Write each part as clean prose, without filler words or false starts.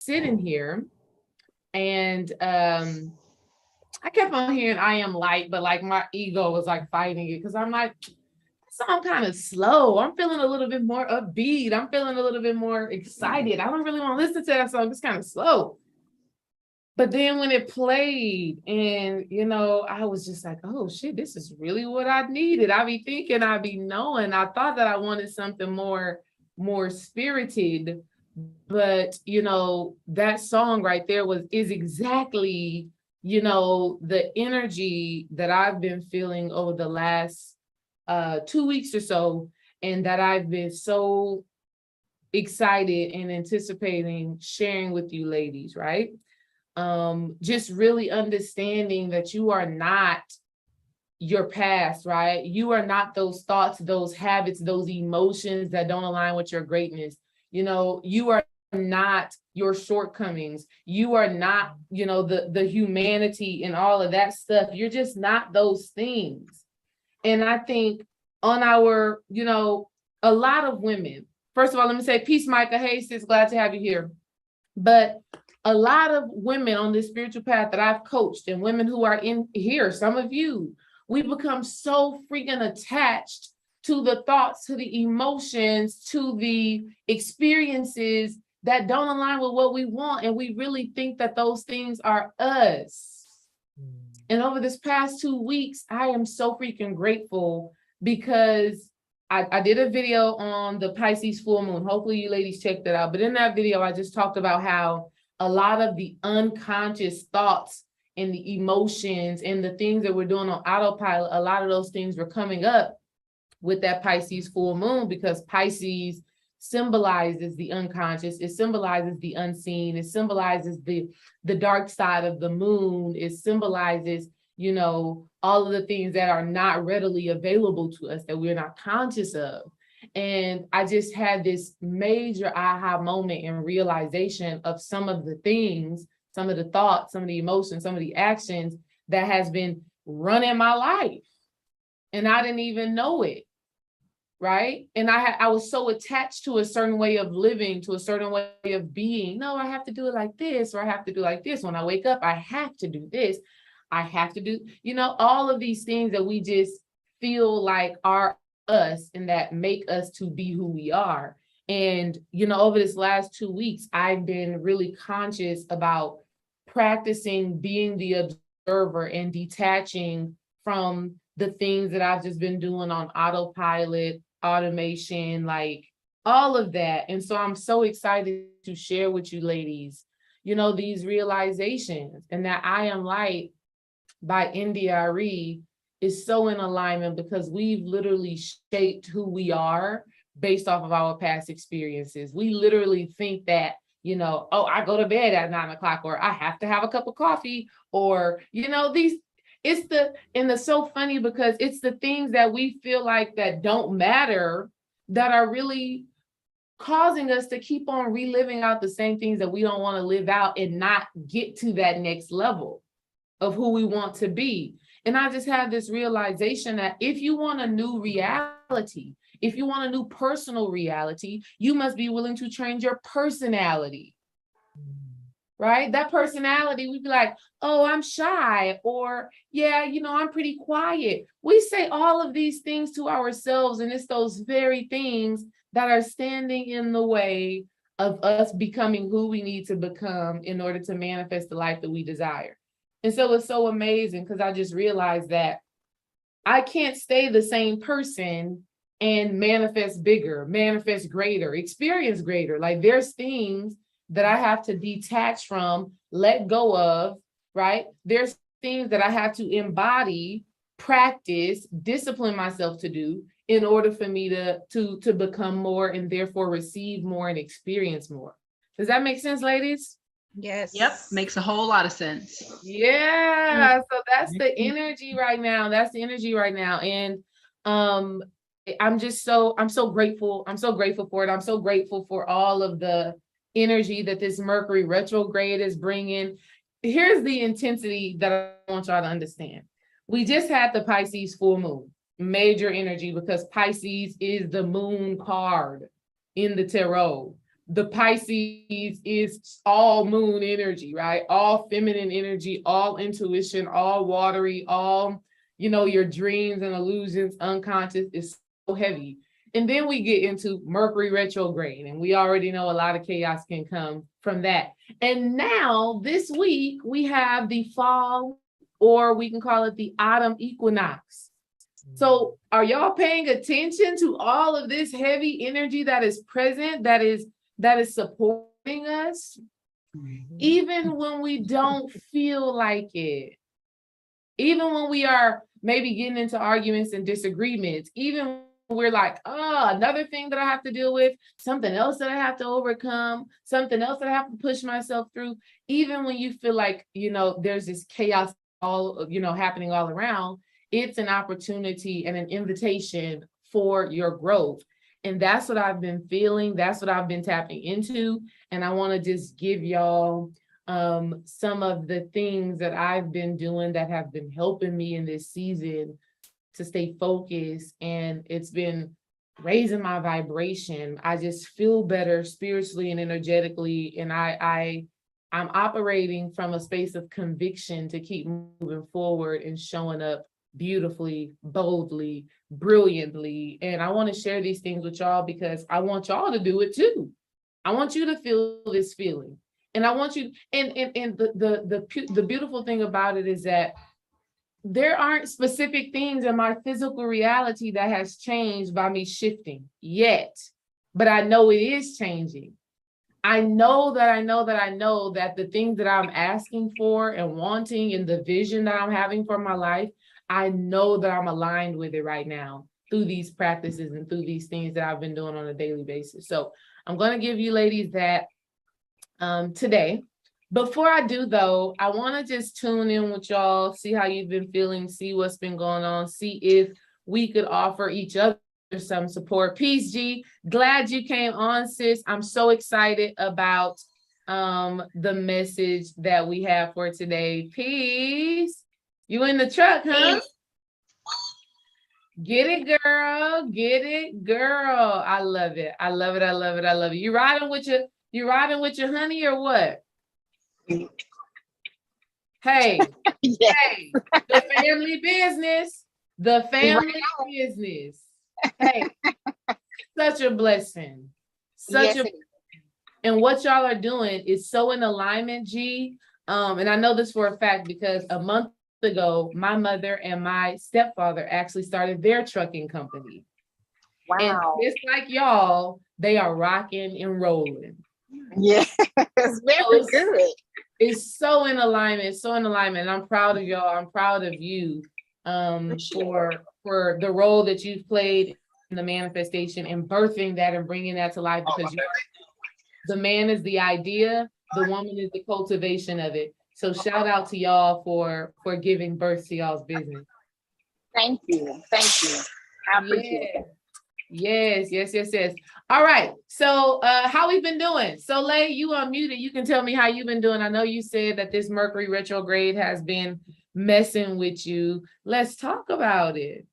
sitting here and I kept on hearing I am light, but like my ego was like fighting it because I'm like, I'm kind of slow. I'm feeling a little bit more upbeat. I'm feeling a little bit more excited. I don't really want to listen to that song. It's kind of slow. But then when it played and, I was just like, oh shit, this is really what I needed. I be thinking, I be knowing. I thought that I wanted something more spirited, but, that song right there is exactly, the energy that I've been feeling over the last 2 weeks or so, and that I've been so excited and anticipating sharing with you ladies, right? Just really understanding that you are not your past, right? You are not those thoughts, those habits, those emotions that don't align with your greatness. You are not your shortcomings. You are not, the humanity and all of that stuff. You're just not those things. And I think on our, a lot of women, first of all, let me say peace, Micah. Hey, sis, glad to have you here. But a lot of women on this spiritual path that I've coached and women who are in here, some of you, we become so freaking attached to the thoughts, to the emotions, to the experiences that don't align with what we want. And we really think that those things are us. And over this past 2 weeks, I am so freaking grateful because I did a video on the Pisces full moon. Hopefully you ladies checked it out. But in that video, I just talked about how a lot of the unconscious thoughts and the emotions and the things that we're doing on autopilot, a lot of those things were coming up with that Pisces full moon, because Pisces symbolizes the unconscious. It symbolizes the unseen. It symbolizes the dark side of the moon. It symbolizes, all of the things that are not readily available to us, that we're not conscious of. And I just had this major aha moment and realization of some of the things, some of the thoughts, some of the emotions, some of the actions that has been running my life. And I didn't even know it. Right. And I was so attached to a certain way of living, to a certain way of being. No, I have to do it like this, or I have to do like this. When I wake up, I have to do this. I have to do, all of these things that we just feel like are us and that make us to be who we are. And, over this last 2 weeks, I've been really conscious about practicing being the observer and detaching from the things that I've just been doing on autopilot, automation, like all of that. And so I'm so excited to share with you ladies, these realizations, and that I Am Light by NDRE is so in alignment because we've literally shaped who we are based off of our past experiences. We literally think that, oh, I go to bed at 9 o'clock, or I have to have a cup of coffee, or, it's so funny because it's the things that we feel like that don't matter that are really causing us to keep on reliving out the same things that we don't want to live out and not get to that next level of who we want to be. And I just had this realization that if you want a new reality, if you want a new personal reality, you must be willing to change your personality. Right? That personality, we'd be like, oh, I'm shy, or yeah, I'm pretty quiet. We say all of these things to ourselves, and it's those very things that are standing in the way of us becoming who we need to become in order to manifest the life that we desire. And so it's so amazing because I just realized that I can't stay the same person and manifest bigger, manifest greater, experience greater. Like there's things that I have to detach from, let go of, right? There's things that I have to embody, practice, discipline myself to do in order for me to become more and therefore receive more and experience more. Does that make sense, ladies? Yes. Yep. Makes a whole lot of sense. Yeah. So that's the energy right now. That's the energy right now. And I'm so grateful. I'm so grateful for it. I'm so grateful for all of the energy that this Mercury retrograde is bringing. Here's the intensity that I want y'all to understand. We just had the Pisces full moon, major energy, because Pisces is the moon card in the tarot. the Pisces is all moon energy, right? All feminine energy, all intuition, all watery, all, your dreams and illusions, unconscious is so heavy. And then we get into Mercury retrograde, and we already know a lot of chaos can come from that. And now this week we have the fall, or we can call it the autumn equinox. So are y'all paying attention to all of this heavy energy that is present, that is supporting us, even when we don't feel like it, even when we are maybe getting into arguments and disagreements, even when we're like, oh, another thing that I have to deal with, something else that I have to overcome, something else that I have to push myself through, even when you feel like, there's this chaos all, happening all around, it's an opportunity and an invitation for your growth. And that's what I've been feeling. That's what I've been tapping into. And I want to just give y'all some of the things that I've been doing that have been helping me in this season to stay focused. And it's been raising my vibration. I just feel better spiritually and energetically. And I'm operating from a space of conviction to keep moving forward and showing up beautifully, boldly, brilliantly. And I want to share these things with y'all because I want y'all to do it too. I want you to feel this feeling. And I want you, and the beautiful thing about it is that there aren't specific things in my physical reality that has changed by me shifting yet, but I know it is changing. I know that the things that I'm asking for and wanting and the vision that I'm having for my life, I know that I'm aligned with it right now through these practices and through these things that I've been doing on a daily basis. So I'm going to give you ladies that today. Before I do though, I want to just tune in with y'all, see how you've been feeling, see what's been going on, see if we could offer each other some support. Peace, G. Glad you came on, sis. I'm so excited about the message that we have for today. Peace. You in the truck, huh? Get it, girl. Get it, girl. I love it. I love it. I love it. I love it. You riding with your honey or what? Hey, Yeah. hey, the family business. The family business. Hey, such a blessing. Yes, it is. And what y'all are doing is so in alignment, G. And I know this for a fact because a month ago, my mother and my stepfather actually started their trucking company. Wow. And just like y'all, they are rocking and rolling. Yes, very good. It's so in alignment, so in alignment. And I'm proud of y'all. I'm proud of you for the role that you've played in the manifestation and birthing that and bringing that to life, because the man is the idea, the woman is the cultivation of it. So shout out to y'all for giving birth to y'all's business. Thank you. Thank you. I appreciate it. Yes. All right. So how we been doing? Soleil, you unmuted. You can tell me how you've been doing. I know you said that this Mercury retrograde has been messing with you. Let's talk about it.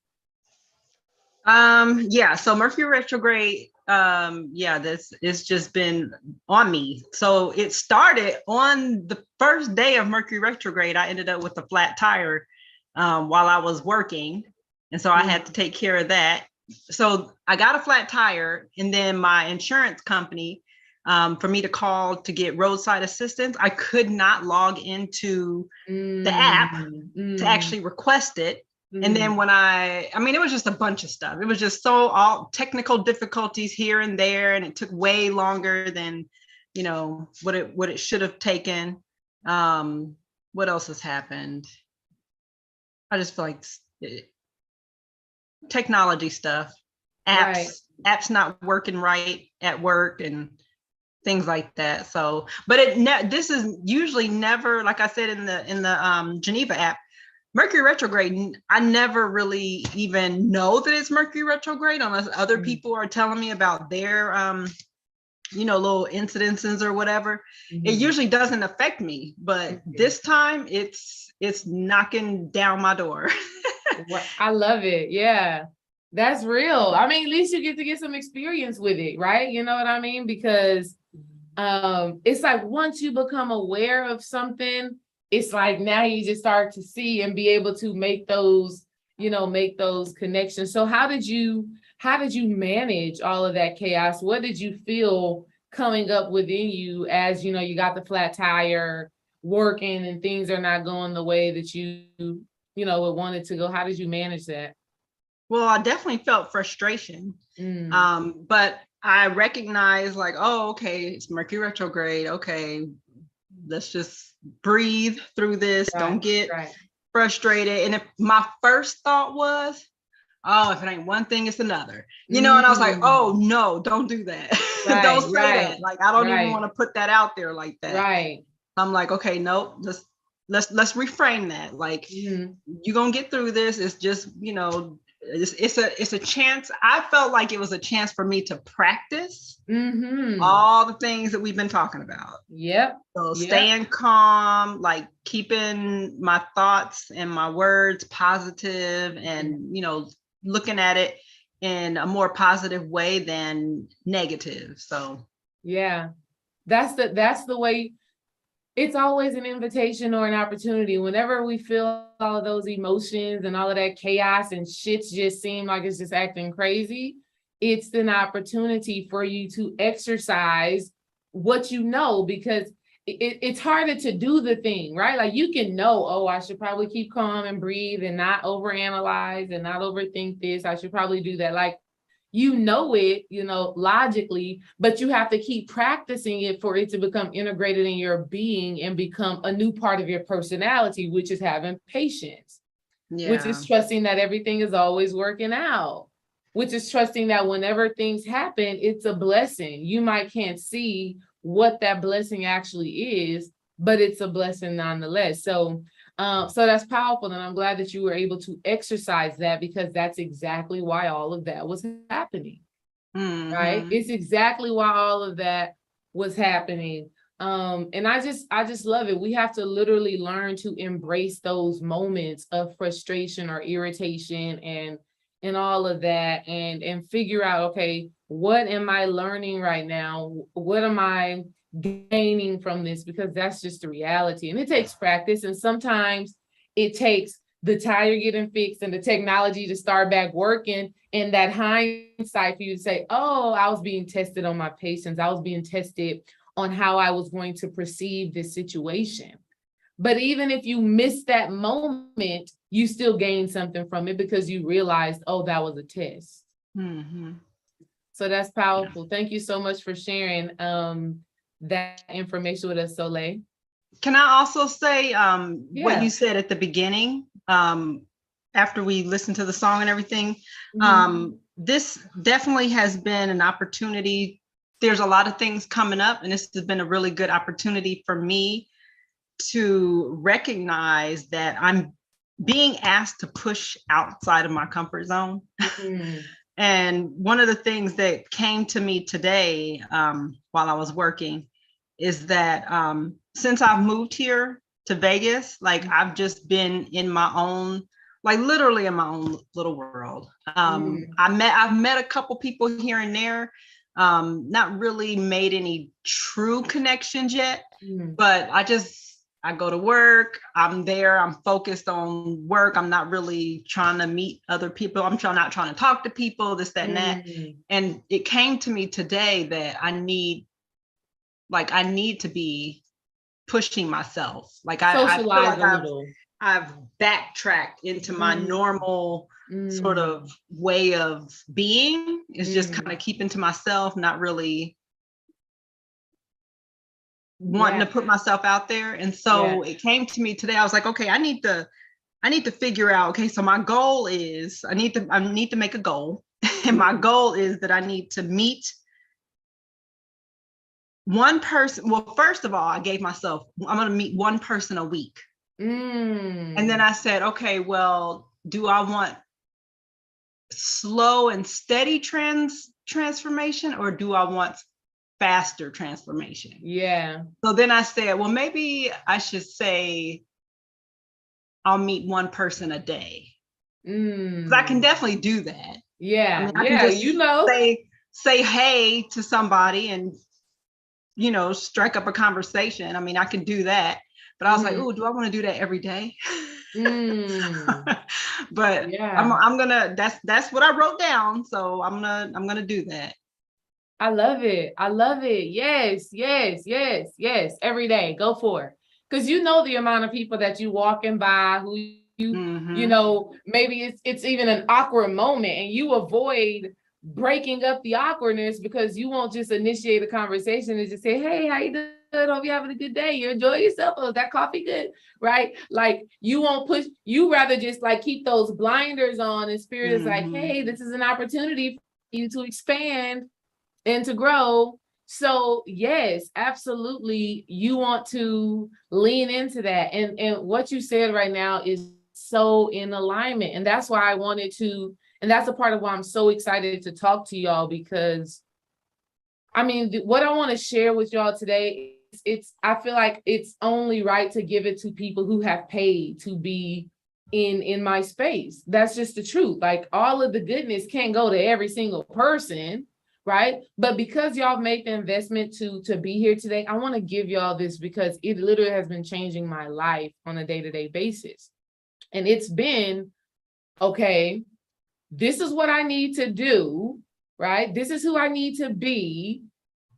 So Mercury retrograde, this it's just been on me. So it started on the first day of Mercury retrograde. I ended up with a flat tire while I was working, and so I had to take care of that. So I got a flat tire, and then my insurance company, for me to call to get roadside assistance, I could not log into the app to actually request it. And then when it was just a bunch of stuff. It was just all technical difficulties here and there, and it took way longer than, what it should have taken. What else has happened? I just feel like technology stuff, apps not working right at work and things like that. So, but this is usually never, like I said in the Geneva app, Mercury retrograde, I never really even know that it's Mercury retrograde unless other people are telling me about their little incidences or whatever. It usually doesn't affect me, but this time it's knocking down my door. I love it. Yeah, that's real. I mean, at least you get to get some experience with it, right? You know what I mean? Because It's like once you become aware of something, it's like now you just start to see and be able to make those, make those connections. So how did you manage all of that chaos? What did you feel coming up within you as you got the flat tire working and things are not going the way that you would want it to go? How did you manage that? Well, I definitely felt frustration. But I recognized like, oh, okay, it's Mercury retrograde. Okay, let's just breathe through this. Don't get frustrated. And if my first thought was, oh, if it ain't one thing, it's another, and I was like, oh no, don't do that. Don't say that. Like, I don't even want to put that out there like that. Right. I'm like, okay, nope, let's reframe that. Like, you're gonna get through this. It's just, it's a chance. I felt like it was a chance for me to practice all the things that we've been talking about. Yep. So staying calm, like keeping my thoughts and my words positive, and looking at it in a more positive way than negative. So yeah, that's the way. It's always an invitation or an opportunity. Whenever we feel all of those emotions and all of that chaos and shit's just seem like it's just acting crazy, it's an opportunity for you to exercise what because it's harder to do the thing, right? Like you can know, oh, I should probably keep calm and breathe and not overanalyze and not overthink this. I should probably do that. Like, it, logically, but you have to keep practicing it for it to become integrated in your being and become a new part of your personality, which is having patience, which is trusting that everything is always working out, which is trusting that whenever things happen, it's a blessing. You can't see what that blessing actually is, but it's a blessing nonetheless. So that's powerful. And I'm glad that you were able to exercise that, because that's exactly why all of that was happening. Right. It's exactly why all of that was happening. And I just love it. We have to literally learn to embrace those moments of frustration or irritation and all of that, and figure out, okay, what am I learning right now? What am I gaining from this? Because that's just the reality. And it takes practice. And sometimes it takes the tire getting fixed and the technology to start back working, and that hindsight for you to say, oh, I was being tested on my patience. I was being tested on how I was going to perceive this situation. But even if you miss that moment, you still gain something from it because you realized, oh, that was a test. So that's powerful. Thank you so much for sharing that information with us, Soleil. Can I also say what you said at the beginning, after we listened to the song and everything? This definitely has been an opportunity. There's a lot of things coming up, and this has been a really good opportunity for me to recognize that I'm being asked to push outside of my comfort zone. And one of the things that came to me today while I was working is that since I've moved here to Vegas, like I've just been in my own, like literally in my own little world. I've met a couple people here and there, not really made any true connections yet, but I go to work, I'm there, I'm focused on work. I'm not really trying to meet other people. I'm not trying to talk to people, this, that, and that. And it came to me today that I need to be pushing myself. Like I feel like I've backtracked into my normal sort of way of being. Is just kind of keeping to myself, not really wanting to put myself out there. And so it came to me today. I was like, okay, I need to figure out, okay, so my goal is I need to make a goal. And my goal is that I need to meet one person. Well, first of all, I gave myself, I'm going to meet one person a week. And then I said, okay, well, do I want slow and steady transformation, or do I want faster transformation? So then I said, well, maybe I should say I'll meet one person a day. Because I can definitely do that. I can just say hey to somebody and strike up a conversation. I mean, I can do that, but I was like, oh, do I want to do that every day? But yeah, I'm gonna, that's what I wrote down. So I'm gonna do that. I love it. I love it. Yes, yes, yes, yes. Every day, go for it. Because you know the amount of people that you walking by who maybe it's even an awkward moment and you avoid breaking up the awkwardness because you won't just initiate a conversation and just say, hey, how you doing? Hope you're having a good day. You enjoy yourself. Oh, is that coffee good? Right? Like you won't push, you rather just like keep those blinders on and spirit is like, hey, this is an opportunity for you to expand and to grow. So yes, absolutely. You want to lean into that. And what you said right now is so in alignment. And that's why I wanted to, and that's a part of why I'm so excited to talk to y'all, because I mean, what I want to share with y'all today, I feel like it's only right to give it to people who have paid to be in my space. That's just the truth. Like all of the goodness can't go to every single person, right? But because y'all made the investment to be here today, I want to give y'all this because it literally has been changing my life on a day-to-day basis. And it's been, okay, this is what I need to do, right? This is who I need to be,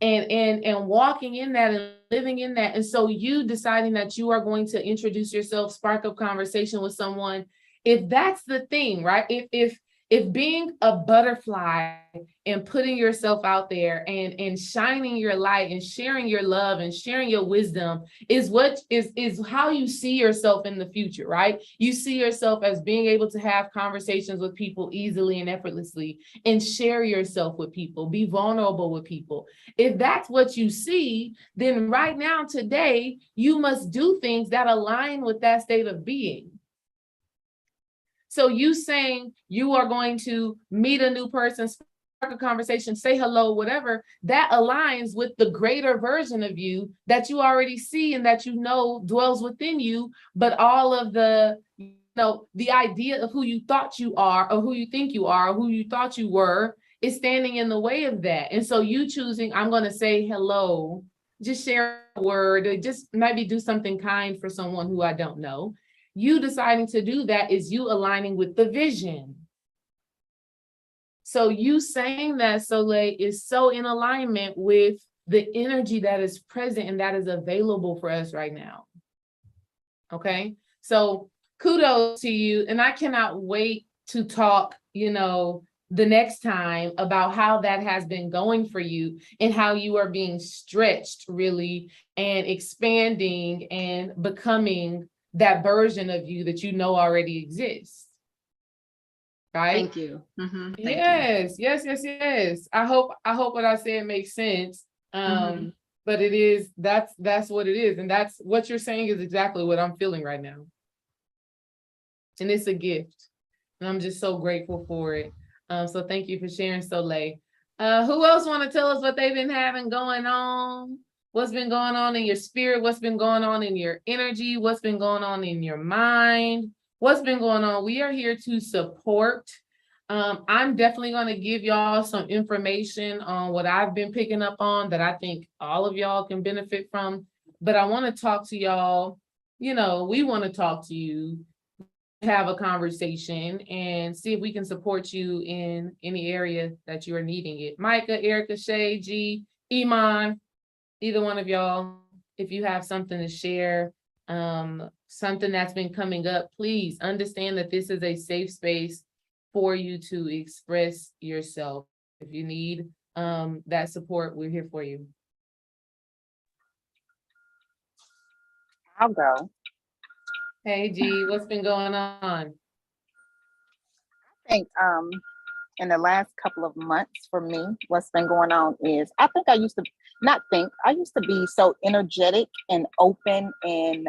and walking in that and living in that. And so you deciding that you are going to introduce yourself, spark up conversation with someone, if that's the thing, right? If being a butterfly and putting yourself out there and shining your light and sharing your love and sharing your wisdom is what is how you see yourself in the future, right? You see yourself as being able to have conversations with people easily and effortlessly and share yourself with people, be vulnerable with people. If that's what you see, then right now, today, you must do things that align with that state of being. So you saying you are going to meet a new person, spark a conversation, say hello, whatever, that aligns with the greater version of you that you already see and that you know dwells within you. But all of the idea of who you thought you are or who you think you are or who you thought you were is standing in the way of that. And so you choosing, I'm going to say hello, just share a word, or just maybe do something kind for someone who I don't know. You deciding to do that is you aligning with the vision. So you saying that, Soleil, is so in alignment with the energy that is present and that is available for us right now. Okay, so kudos to you. And I cannot wait to talk, the next time about how that has been going for you and how you are being stretched really and expanding and becoming that version of you that already exists. Right? Thank you. Thank yes, you. Yes. I hope what I said makes sense. But it is, that's what it is. And that's what you're saying is exactly what I'm feeling right now. And it's a gift. And I'm just so grateful for it. So thank you for sharing, Soleil. Who else want to tell us what they've been having going on? What's been going on in your spirit? What's been going on in your energy? What's been going on in your mind? What's been going on? We are here to support. I'm definitely going to give y'all some information on what I've been picking up on that I think all of y'all can benefit from. But I want to talk to y'all. We want to talk to you, have a conversation and see if we can support you in any area that you are needing it. Micah, Erica, Shay, G, Iman, either one of y'all, if you have something to share, something that's been coming up, please understand that this is a safe space for you to express yourself. If you need that support, we're here for you. I'll go. Hey, G, what's been going on? I think in the last couple of months for me, what's been going on is I used to be so energetic and open and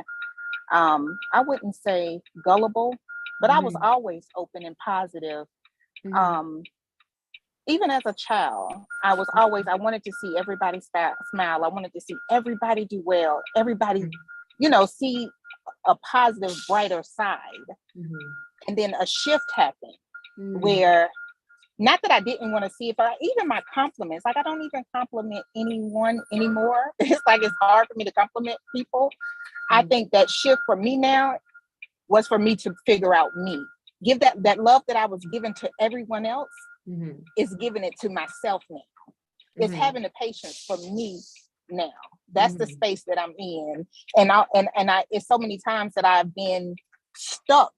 I wouldn't say gullible, but I was always open and positive. Even as a child, I wanted to see everybody smile. I wanted to see everybody do well, everybody, see a positive, brighter side. And then a shift happened where not that I didn't want to see it, but even my compliments, like I don't even compliment anyone anymore. It's like it's hard for me to compliment people. I think that shift for me now was for me to figure out me. Give that love that I was given to everyone else, is giving it to myself now. It's having the patience for me now. That's the space that I'm in. And I it's so many times that I've been stuck.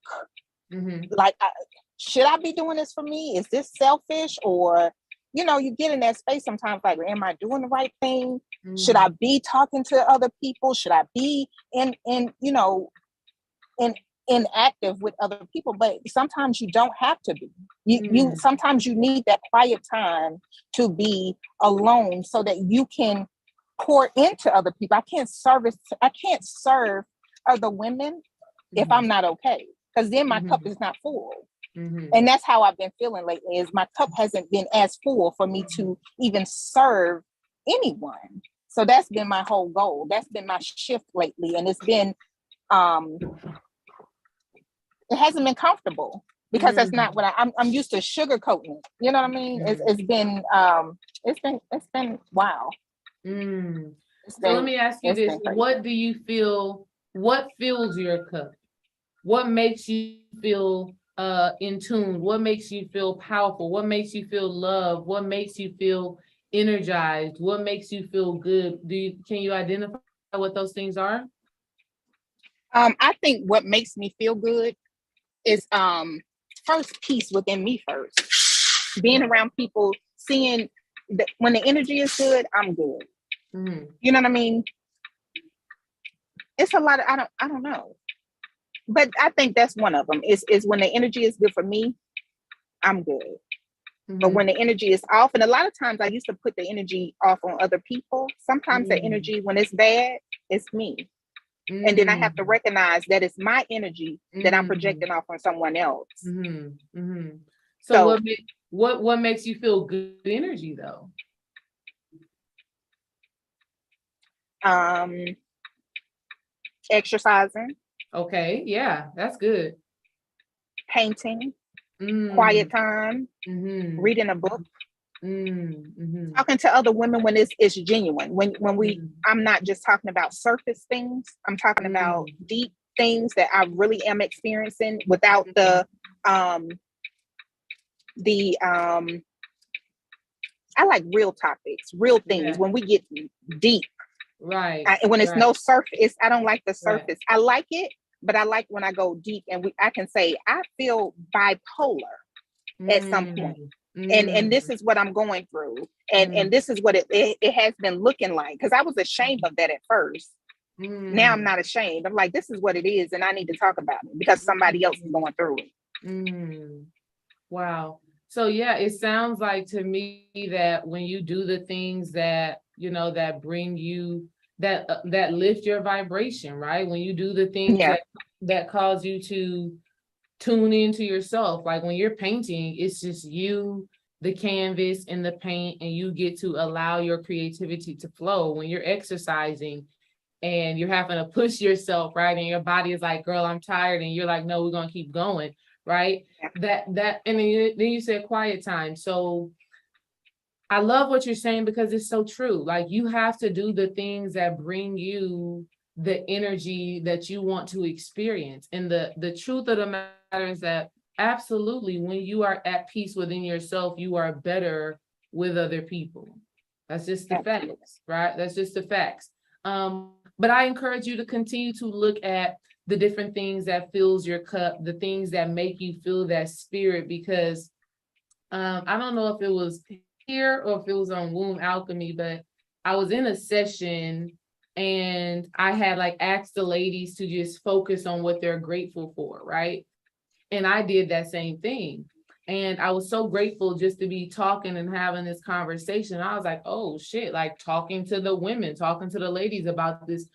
Like, should I be doing this for me? Is this selfish? Or, you know, you get in that space sometimes, like, am I doing the right thing? Should I be talking to other people? Should I be inactive with other people? But sometimes you don't have to be. You sometimes you need that quiet time to be alone so that you can pour into other people. I can't serve other women if I'm not okay, because then my cup is not full. And that's how I've been feeling lately, is my cup hasn't been as full for me to even serve anyone. So that's been my whole goal. That's been my shift lately. And it's been, it hasn't been comfortable, because that's not what I'm used to sugarcoating it. You know what I mean? It's been wow. So let me ask you this. What do you feel, what fills your cup? What makes you feel in tune? What makes you feel powerful? What makes you feel loved? What makes you feel energized? What makes you feel good? Can you identify what those things are? I think what makes me feel good is first, peace within me first. Being around people, seeing that when the energy is good, I'm good. You know what I mean? It's a lot of, I don't know. But I think that's one of them, is when the energy is good for me, I'm good. But when the energy is off, and a lot of times I used to put the energy off on other people. Sometimes the energy, when it's bad, it's me. And then I have to recognize that it's my energy that I'm projecting off on someone else. So what makes you feel good energy though? Exercising. Okay, yeah, that's good. Painting, quiet time, reading a book, talking to other women when it's genuine. When I'm not just talking about surface things. I'm talking about deep things that I really am experiencing without the I like real topics, real things. When we get deep, right? When it's no surface, I don't like the surface. I like it, but I like when I go deep, and I can say I feel bipolar at some point. And this is what I'm going through, and this is what it has been looking like, because I was ashamed of that at first. Now I'm not ashamed. I'm like, this is what it is, and I need to talk about it because somebody else is going through it. Wow. So yeah, it sounds like to me that when you do the things that, you know, that bring you, that lift your vibration, right? When you do the things that cause you to tune into yourself, like when you're painting, it's just you, the canvas and the paint, and you get to allow your creativity to flow. When you're exercising and you're having to push yourself, right? And your body is like, girl, I'm tired. And you're like, no, we're going to keep going. Right. And then you said quiet time. So I love what you're saying, because it's so true. Like, you have to do the things that bring you the energy that you want to experience. And the truth of the matter is that absolutely, when you are at peace within yourself, you are better with other people. That's just the facts, right? That's just the facts. But I encourage you to continue to look at the different things that fills your cup, the things that make you feel that spirit, because I don't know if it was here or if it was on Womb Alchemy, but I was in a session and I had like asked the ladies to just focus on what they're grateful for, right? And I did that same thing. And I was so grateful just to be talking and having this conversation. I was like, oh shit, like talking to the women, talking to the ladies about this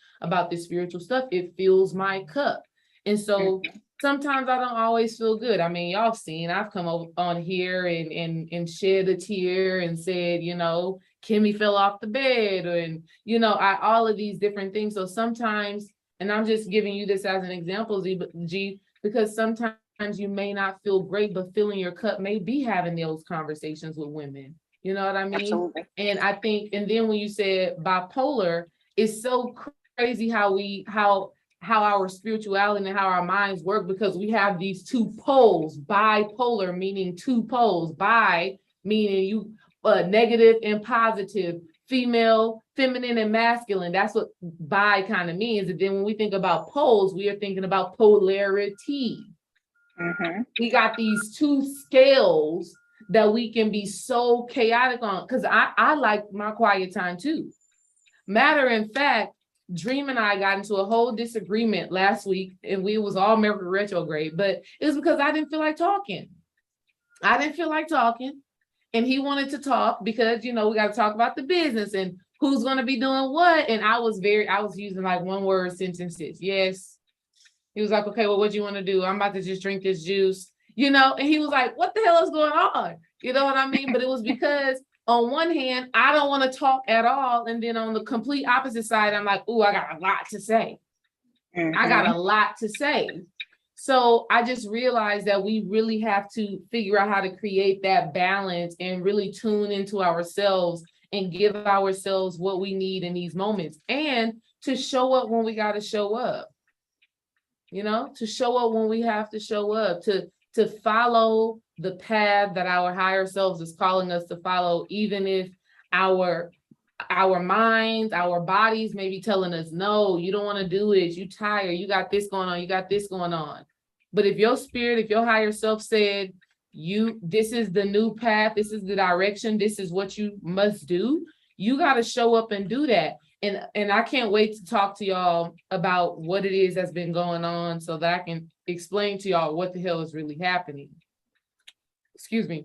spiritual stuff, it fills my cup. And so sometimes I don't always feel good. I mean, y'all seen, I've come on here and shed a tear and said, you know, Kimmy fell off the bed, and, you know, all of these different things. So sometimes, and I'm just giving you this as an example, G, because sometimes you may not feel great, but filling your cup may be having those conversations with women. You know what I mean? Absolutely. And I think, and then when you said bipolar, it's so crazy how our spirituality and how our minds work, because we have these two poles, bipolar meaning two poles, bi meaning you negative and positive, female, feminine, and masculine. That's what bi kind of means. And then when we think about poles, we are thinking about polarity. Mm-hmm. We got these two scales that we can be so chaotic on, because I like my quiet time too. Matter of fact, Dream and I got into a whole disagreement last week, and we was all Mercury retrograde, but it was because I didn't feel like talking. I didn't feel like talking, and he wanted to talk because, we got to talk about the business and who's going to be doing what. And I was using like one word sentences. Yes. He was like, okay, well, what do you want to do? I'm about to just drink this juice, and he was like, what the hell is going on? You know what I mean? But it was because on one hand, I don't want to talk at all. And then on the complete opposite side, I'm like, ooh, I got a lot to say. Mm-hmm. I got a lot to say. So I just realized that we really have to figure out how to create that balance and really tune into ourselves and give ourselves what we need in these moments, and to show up when we got to show up. To show up when we have to show up, to follow the path that our higher selves is calling us to follow, even if our minds, our bodies may be telling us, no, you don't want to do it, you tired, you got this going on, you got this going on. But if your spirit, if your higher self said, this is the new path, this is the direction, this is what you must do, you got to show up and do that. And I can't wait to talk to y'all about what it is that's been going on, so that I can explain to y'all what the hell is really happening. Excuse me,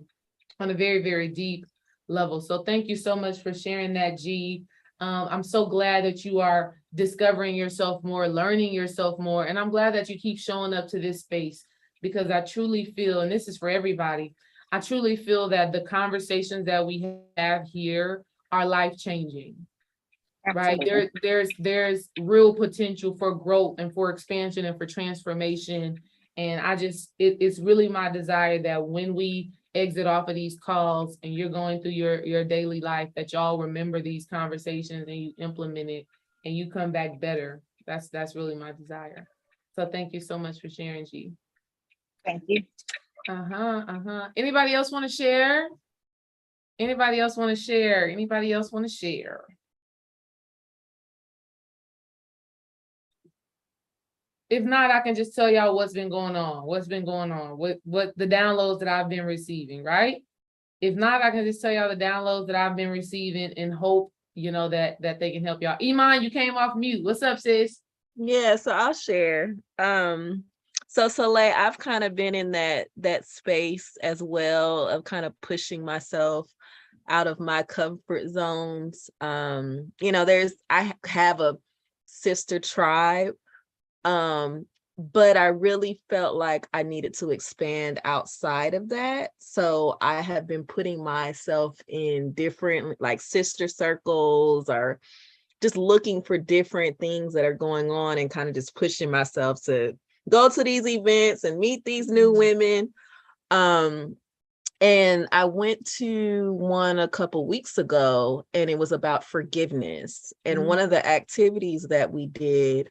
on a very, very deep level. So thank you so much for sharing that, G. I'm so glad that you are discovering yourself more, learning yourself more. And I'm glad that you keep showing up to this space, because I truly feel, and this is for everybody, I truly feel that the conversations that we have here are life-changing. Right. There's real potential for growth and for expansion and for transformation. And it's really my desire that when we exit off of these calls and you're going through your daily life, that y'all remember these conversations and you implement it and you come back better. That's really my desire. So thank you so much for sharing, G. Thank you. Anybody else want to share? Anybody else want to share? Anybody else want to share? If not, I can just tell y'all what's been going on, what the downloads that I've been receiving, right? If not, I can just tell y'all the downloads that I've been receiving and hope, that they can help y'all. Iman, you came off mute. What's up, sis? Yeah, so I'll share. So Soleil, I've kind of been in that space as well of kind of pushing myself out of my comfort zones. I have a sister tribe. But I really felt like I needed to expand outside of that. So I have been putting myself in different like sister circles, or just looking for different things that are going on and kind of just pushing myself to go to these events and meet these new women. And I went to one a couple weeks ago, and it was about forgiveness. And one of the activities that we did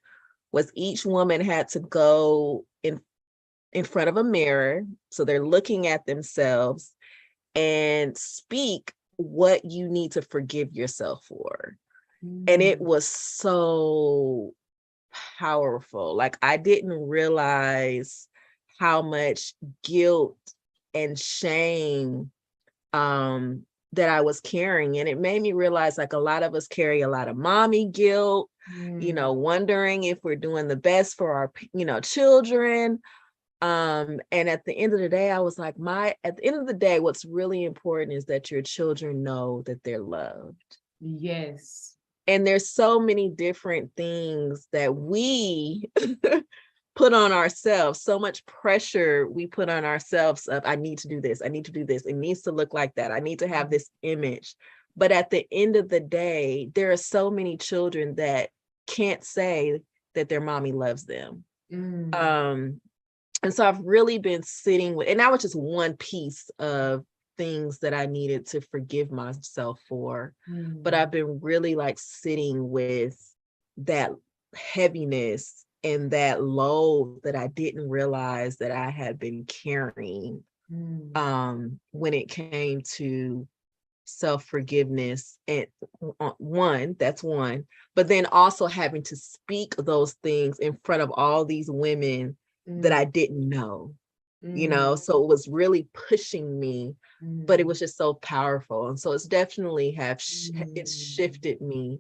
was each woman had to go in front of a mirror. So they're looking at themselves and speak what you need to forgive yourself for. And it was so powerful. Like, I didn't realize how much guilt and shame that I was carrying. And it made me realize, like, a lot of us carry a lot of mommy guilt, wondering if we're doing the best for our, children. And at the end of the day, I was like, at the end of the day, what's really important is that your children know that they're loved. Yes. And there's so many different things that we put on ourselves, so much pressure we put on ourselves of, I need to do this, I need to do this, it needs to look like that, I need to have this image. But at the end of the day, there are so many children that can't say that their mommy loves them. And so I've really been sitting with, and that was just one piece of things that I needed to forgive myself for. But I've been really like sitting with that heaviness and that load that I didn't realize that I had been carrying when it came to self-forgiveness. And that's one, but then also having to speak those things in front of all these women that I didn't know, so it was really pushing me, but it was just so powerful. And so it's definitely it's shifted me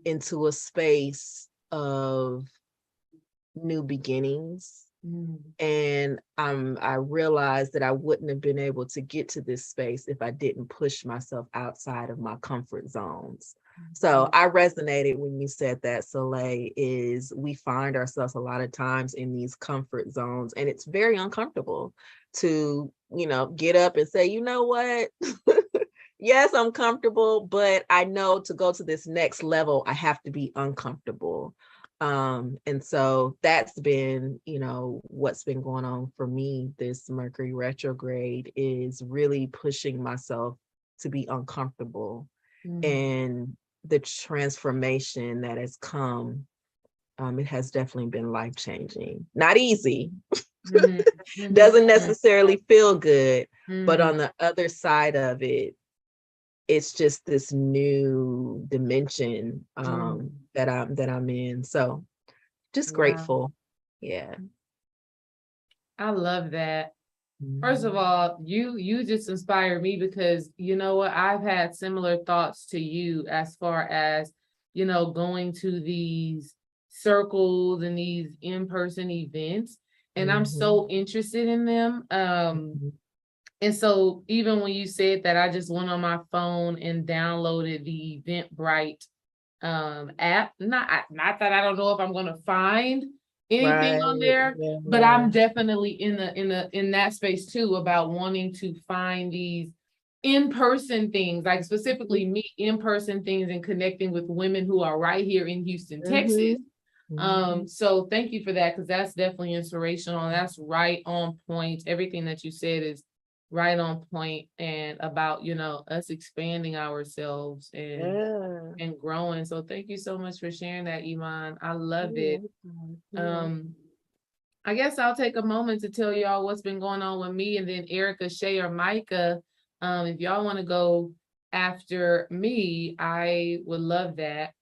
into a space of new beginnings. And I realized that I wouldn't have been able to get to this space if I didn't push myself outside of my comfort zones. So I resonated when you said that, Soleil, is we find ourselves a lot of times in these comfort zones, and it's very uncomfortable to, get up and say, you know what? Yes, I'm comfortable, but I know to go to this next level, I have to be uncomfortable. And so that's been, what's been going on for me this Mercury retrograde, is really pushing myself to be uncomfortable. And the transformation that has come, it has definitely been life-changing. Not easy. Doesn't necessarily feel good, but on the other side of it, it's just this new dimension that I'm in. So just grateful. Yeah. I love that. First of all, you just inspired me, because you know what, I've had similar thoughts to you as far as, going to these circles and these in-person events, and I'm so interested in them. And so even when you said that, I just went on my phone and downloaded the Eventbrite app. Not that I don't know if I'm going to find anything on there, but I'm definitely in that space too, about wanting to find these in-person things, like specifically me in-person things, and connecting with women who are right here in Houston, Texas. So thank you for that, because that's definitely inspirational. And that's right on point. Everything that you said is right on point, and about, us expanding ourselves and growing. So thank you so much for sharing that, Iman. I loved it. I guess I'll take a moment to tell y'all what's been going on with me, and then Erica, Shay, or Micah, if y'all want to go after me, I would love that.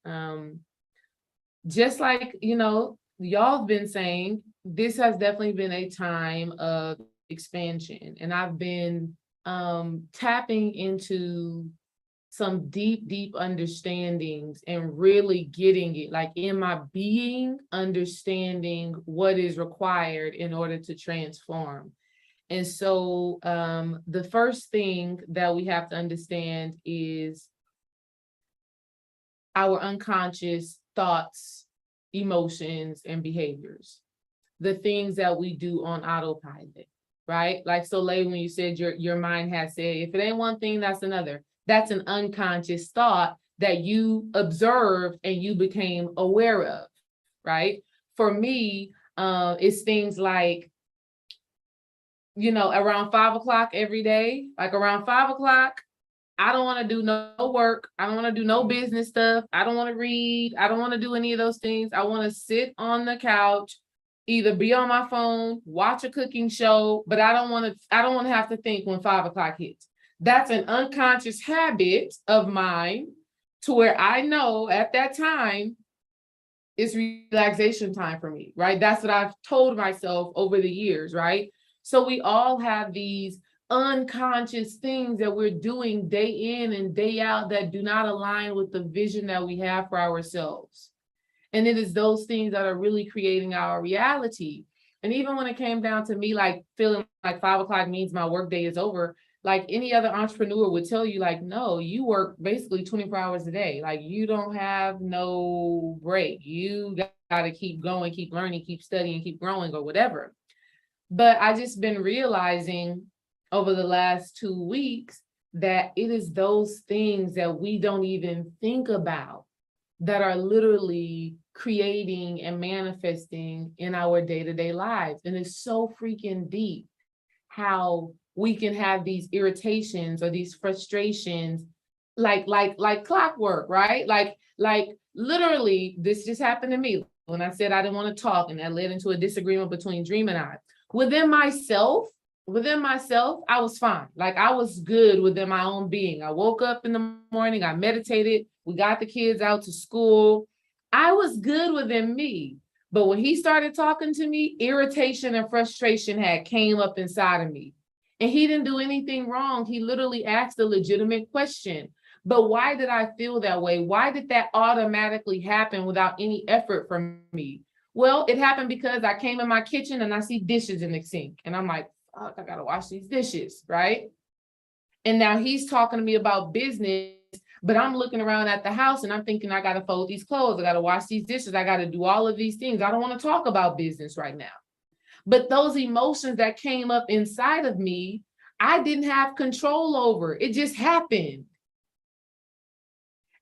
Just like, y'all have been saying, this has definitely been a time of expansion, and I've been tapping into some deep understandings, and really getting it, like in my being, understanding what is required in order to transform. And so the first thing that we have to understand is our unconscious thoughts, emotions, and behaviors, the things that we do on autopilot, right? Like Soleil, when you said your mind has said, if it ain't one thing, that's another. That's an unconscious thought that you observed and you became aware of, right? For me, it's things like, around 5 o'clock every day, like around 5 o'clock, I don't want to do no work. I don't want to do no business stuff. I don't want to read. I don't want to do any of those things. I want to sit on the couch, either be on my phone, watch a cooking show, but I don't want to have to think when 5 o'clock hits. That's an unconscious habit of mine, to where I know at that time it's relaxation time for me, right? That's what I've told myself over the years, right? So we all have these unconscious things that we're doing day in and day out that do not align with the vision that we have for ourselves. And it is those things that are really creating our reality. And even when it came down to me, like feeling like 5 o'clock means my workday is over, like any other entrepreneur would tell you, like, no, you work basically 24 hours a day. Like, you don't have no break. You got to keep going, keep learning, keep studying, keep growing, or whatever. But I just been realizing over the last 2 weeks that it is those things that we don't even think about that are literally creating and manifesting in our day-to-day lives. And it's so freaking deep how we can have these irritations or these frustrations like clockwork, right? Like literally, this just happened to me when I said I didn't want to talk, and that led into a disagreement between Dream and I. Within myself, I was fine. Like I was good within my own being. I woke up in the morning, I meditated, we got the kids out to school. I was good within me. But when he started talking to me, irritation and frustration had came up inside of me. And he didn't do anything wrong. He literally asked a legitimate question. But why did I feel that way? Why did that automatically happen without any effort from me? Well, it happened because I came in my kitchen and I see dishes in the sink. And I'm like, fuck, I gotta wash these dishes, right? And now he's talking to me about business, but I'm looking around at the house and I'm thinking, I gotta fold these clothes, I gotta wash these dishes, I gotta do all of these things. I don't want to talk about business right now. But those emotions that came up inside of me, I didn't have control over. It just happened.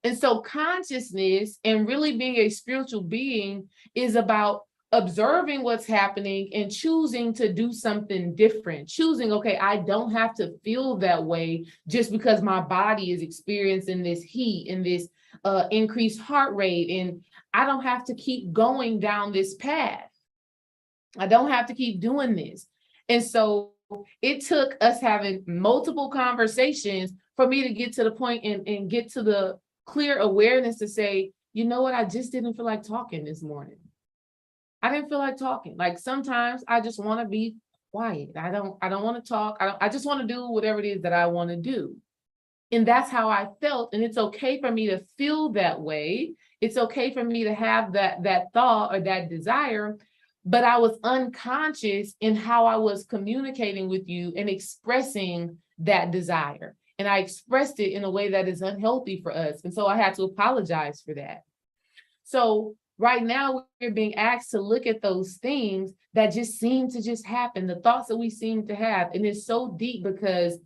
And so consciousness and really being a spiritual being is about observing what's happening and choosing to do something different. Choosing, okay, I don't have to feel that way just because my body is experiencing this heat and this increased heart rate. And I don't have to keep going down this path. I don't have to keep doing this. And so it took us having multiple conversations for me to get to the point and get to the clear awareness to say, you know what, I just didn't feel like talking this morning. I didn't feel like talking. Like sometimes I just want to be quiet. I don't want to talk. I just want to do whatever it is that I want to do. And that's how I felt. And it's okay for me to feel that way. It's okay for me to have that thought or that desire. But I was unconscious in how I was communicating with you and expressing that desire. And I expressed it in a way that is unhealthy for us. And so I had to apologize for that. So right now we're being asked to look at those things that just seem to just happen, the thoughts that we seem to have. And it's so deep because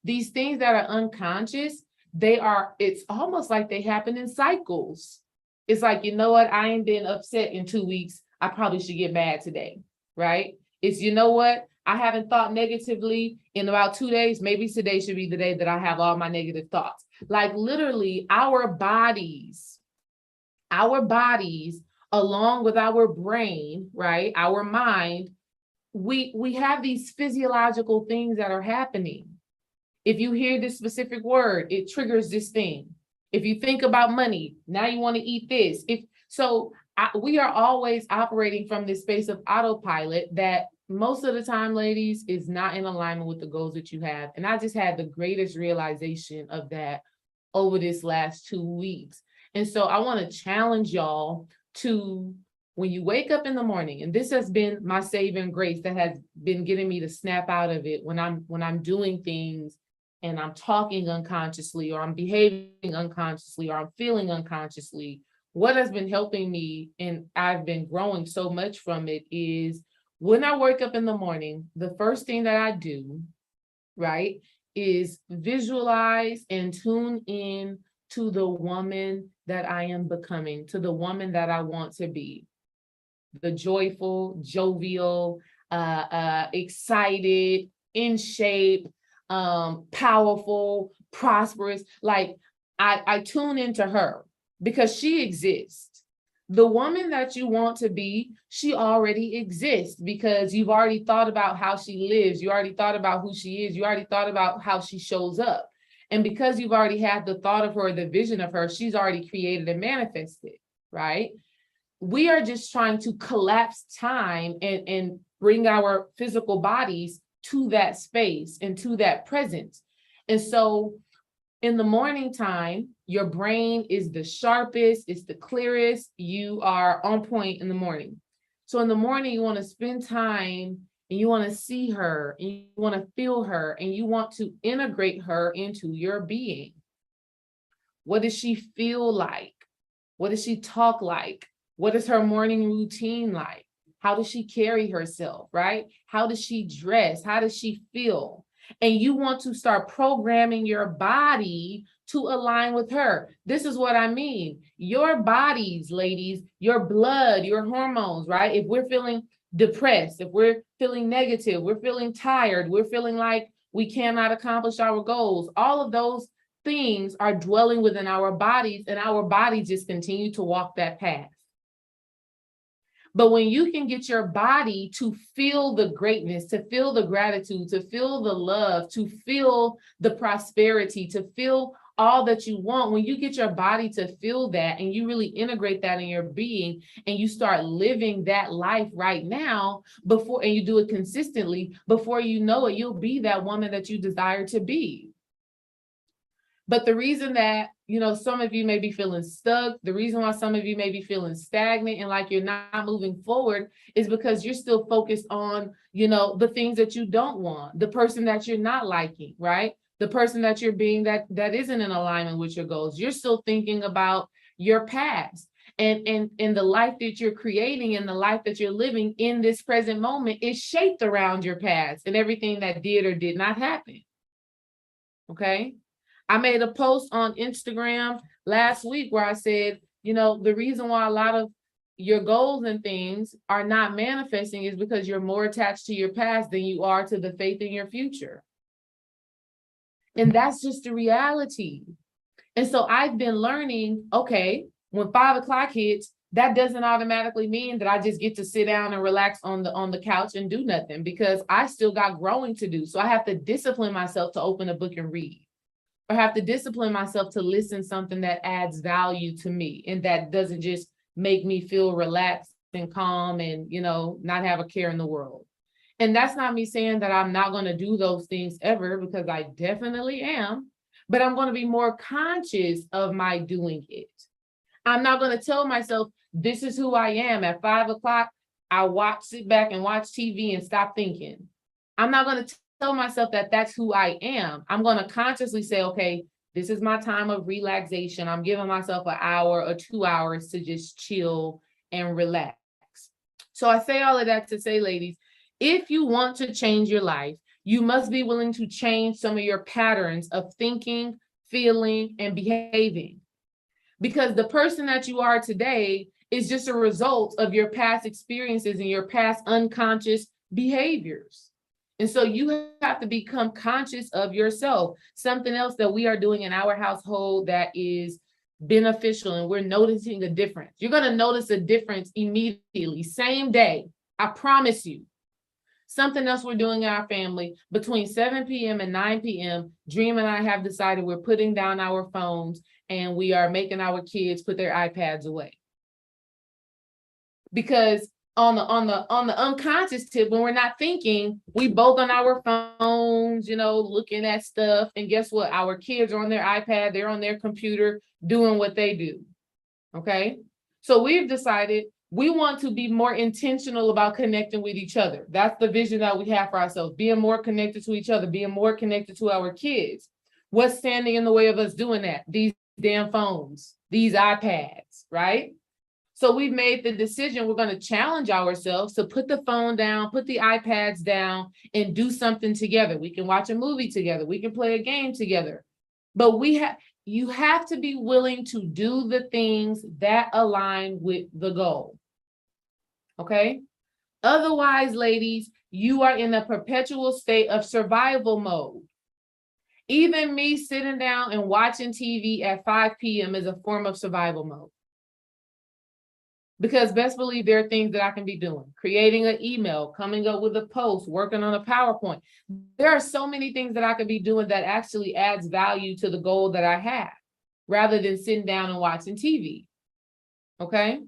these things that are unconscious, it's almost like they happen in cycles. It's like, you know what, I ain't been upset in 2 weeks. I probably should get mad today, right? It's, you know what, I haven't thought negatively in about 2 days. Maybe today should be the day that I have all my negative thoughts. Like literally our bodies, along with our brain, right? Our mind, we have these physiological things that are happening. If you hear this specific word, it triggers this thing. If you think about money, now you want to eat this. We are always operating from this space of autopilot that most of the time, ladies, is not in alignment with the goals that you have. And I just had the greatest realization of that over this last 2 weeks. And so I want to challenge y'all to, when you wake up in the morning, and this has been my saving grace that has been getting me to snap out of it when I'm doing things and I'm talking unconsciously, or I'm behaving unconsciously, or I'm feeling unconsciously. What has been helping me, and I've been growing so much from it, is when I wake up in the morning, the first thing that I do, right, is visualize and tune in to the woman that I am becoming, to the woman that I want to be. The joyful, jovial, excited, in shape, powerful, prosperous. Like I tune into her because she exists. The woman that you want to be, she already exists because you've already thought about how she lives. You already thought about who she is. You already thought about how she shows up. And because you've already had the thought of her, the vision of her, she's already created and manifested, right? We are just trying to collapse time and bring our physical bodies to that space and to that presence. And so in the morning time, your brain is the sharpest, it's the clearest, you are on point in the morning. So in the morning, you want to spend time and you want to see her and you want to feel her and you want to integrate her into your being. What does she feel like? What does she talk like? What is her morning routine like? How does she carry herself, right? How does she dress? How does she feel? And you want to start programming your body to align with her. This is what I mean. Your bodies, ladies, your blood, your hormones, right? If we're feeling depressed, if we're feeling negative, we're feeling tired, we're feeling like we cannot accomplish our goals, all of those things are dwelling within our bodies, and our bodies just continue to walk that path. But when you can get your body to feel the greatness, to feel the gratitude, to feel the love, to feel the prosperity, to feel all that you want, when you get your body to feel that and you really integrate that in your being and you start living that life right now before, and you do it consistently, before you know it, you'll be that woman that you desire to be. But the reason that, you know, some of you may be feeling stuck, the reason why some of you may be feeling stagnant and like you're not moving forward is because you're still focused on, you know, the things that you don't want, the person that you're not liking, right? The person that you're being that isn't in alignment with your goals. You're still thinking about your past. And the life that you're creating and the life that you're living in this present moment is shaped around your past and everything that did or did not happen. Okay? I made a post on Instagram last week where I said, you know, the reason why a lot of your goals and things are not manifesting is because you're more attached to your past than you are to the faith in your future. And that's just the reality. And so I've been learning, okay, when 5 o'clock hits, that doesn't automatically mean that I just get to sit down and relax on the couch and do nothing, because I still got growing to do. So I have to discipline myself to open a book and read. Or have to discipline myself to listen something that adds value to me and that doesn't just make me feel relaxed and calm and, you know, not have a care in the world. And that's not me saying that I'm not going to do those things ever, because I definitely am, but I'm going to be more conscious of my doing it. I'm not going to tell myself, this is who I am. At 5 o'clock, sit back and watch TV and stop thinking. I'm not going to tell myself that that's who I am. I'm going to consciously say, okay, this is my time of relaxation. I'm giving myself an hour or 2 hours to just chill and relax. So I say all of that to say, ladies, if you want to change your life, you must be willing to change some of your patterns of thinking, feeling, and behaving. Because the person that you are today is just a result of your past experiences and your past unconscious behaviors. And so you have to become conscious of yourself. Something else that we are doing in our household that is beneficial, and we're noticing a difference. You're going to notice a difference immediately, same day. I promise you. Something else we're doing in our family, between 7 p.m. and 9 p.m., Dream and I have decided we're putting down our phones and we are making our kids put their iPads away. Because on the unconscious tip, when we're not thinking, we both on our phones, you know, looking at stuff. And guess what? Our kids are on their iPad, they're on their computer doing what they do. Okay. So we've decided we want to be more intentional about connecting with each other. That's the vision that we have for ourselves, being more connected to each other, being more connected to our kids. What's standing in the way of us doing that? These damn phones, these iPads, right? So we've made the decision, we're going to challenge ourselves to put the phone down, put the iPads down, and do something together. We can watch a movie together. We can play a game together. But you have to be willing to do the things that align with the goal. Okay? Otherwise, ladies, you are in a perpetual state of survival mode. Even me sitting down and watching TV at 5 p.m. is a form of survival mode. Because best believe there are things that I can be doing, creating an email, coming up with a post, working on a PowerPoint. There are so many things that I could be doing that actually adds value to the goal that I have, rather than sitting down and watching TV. Okay?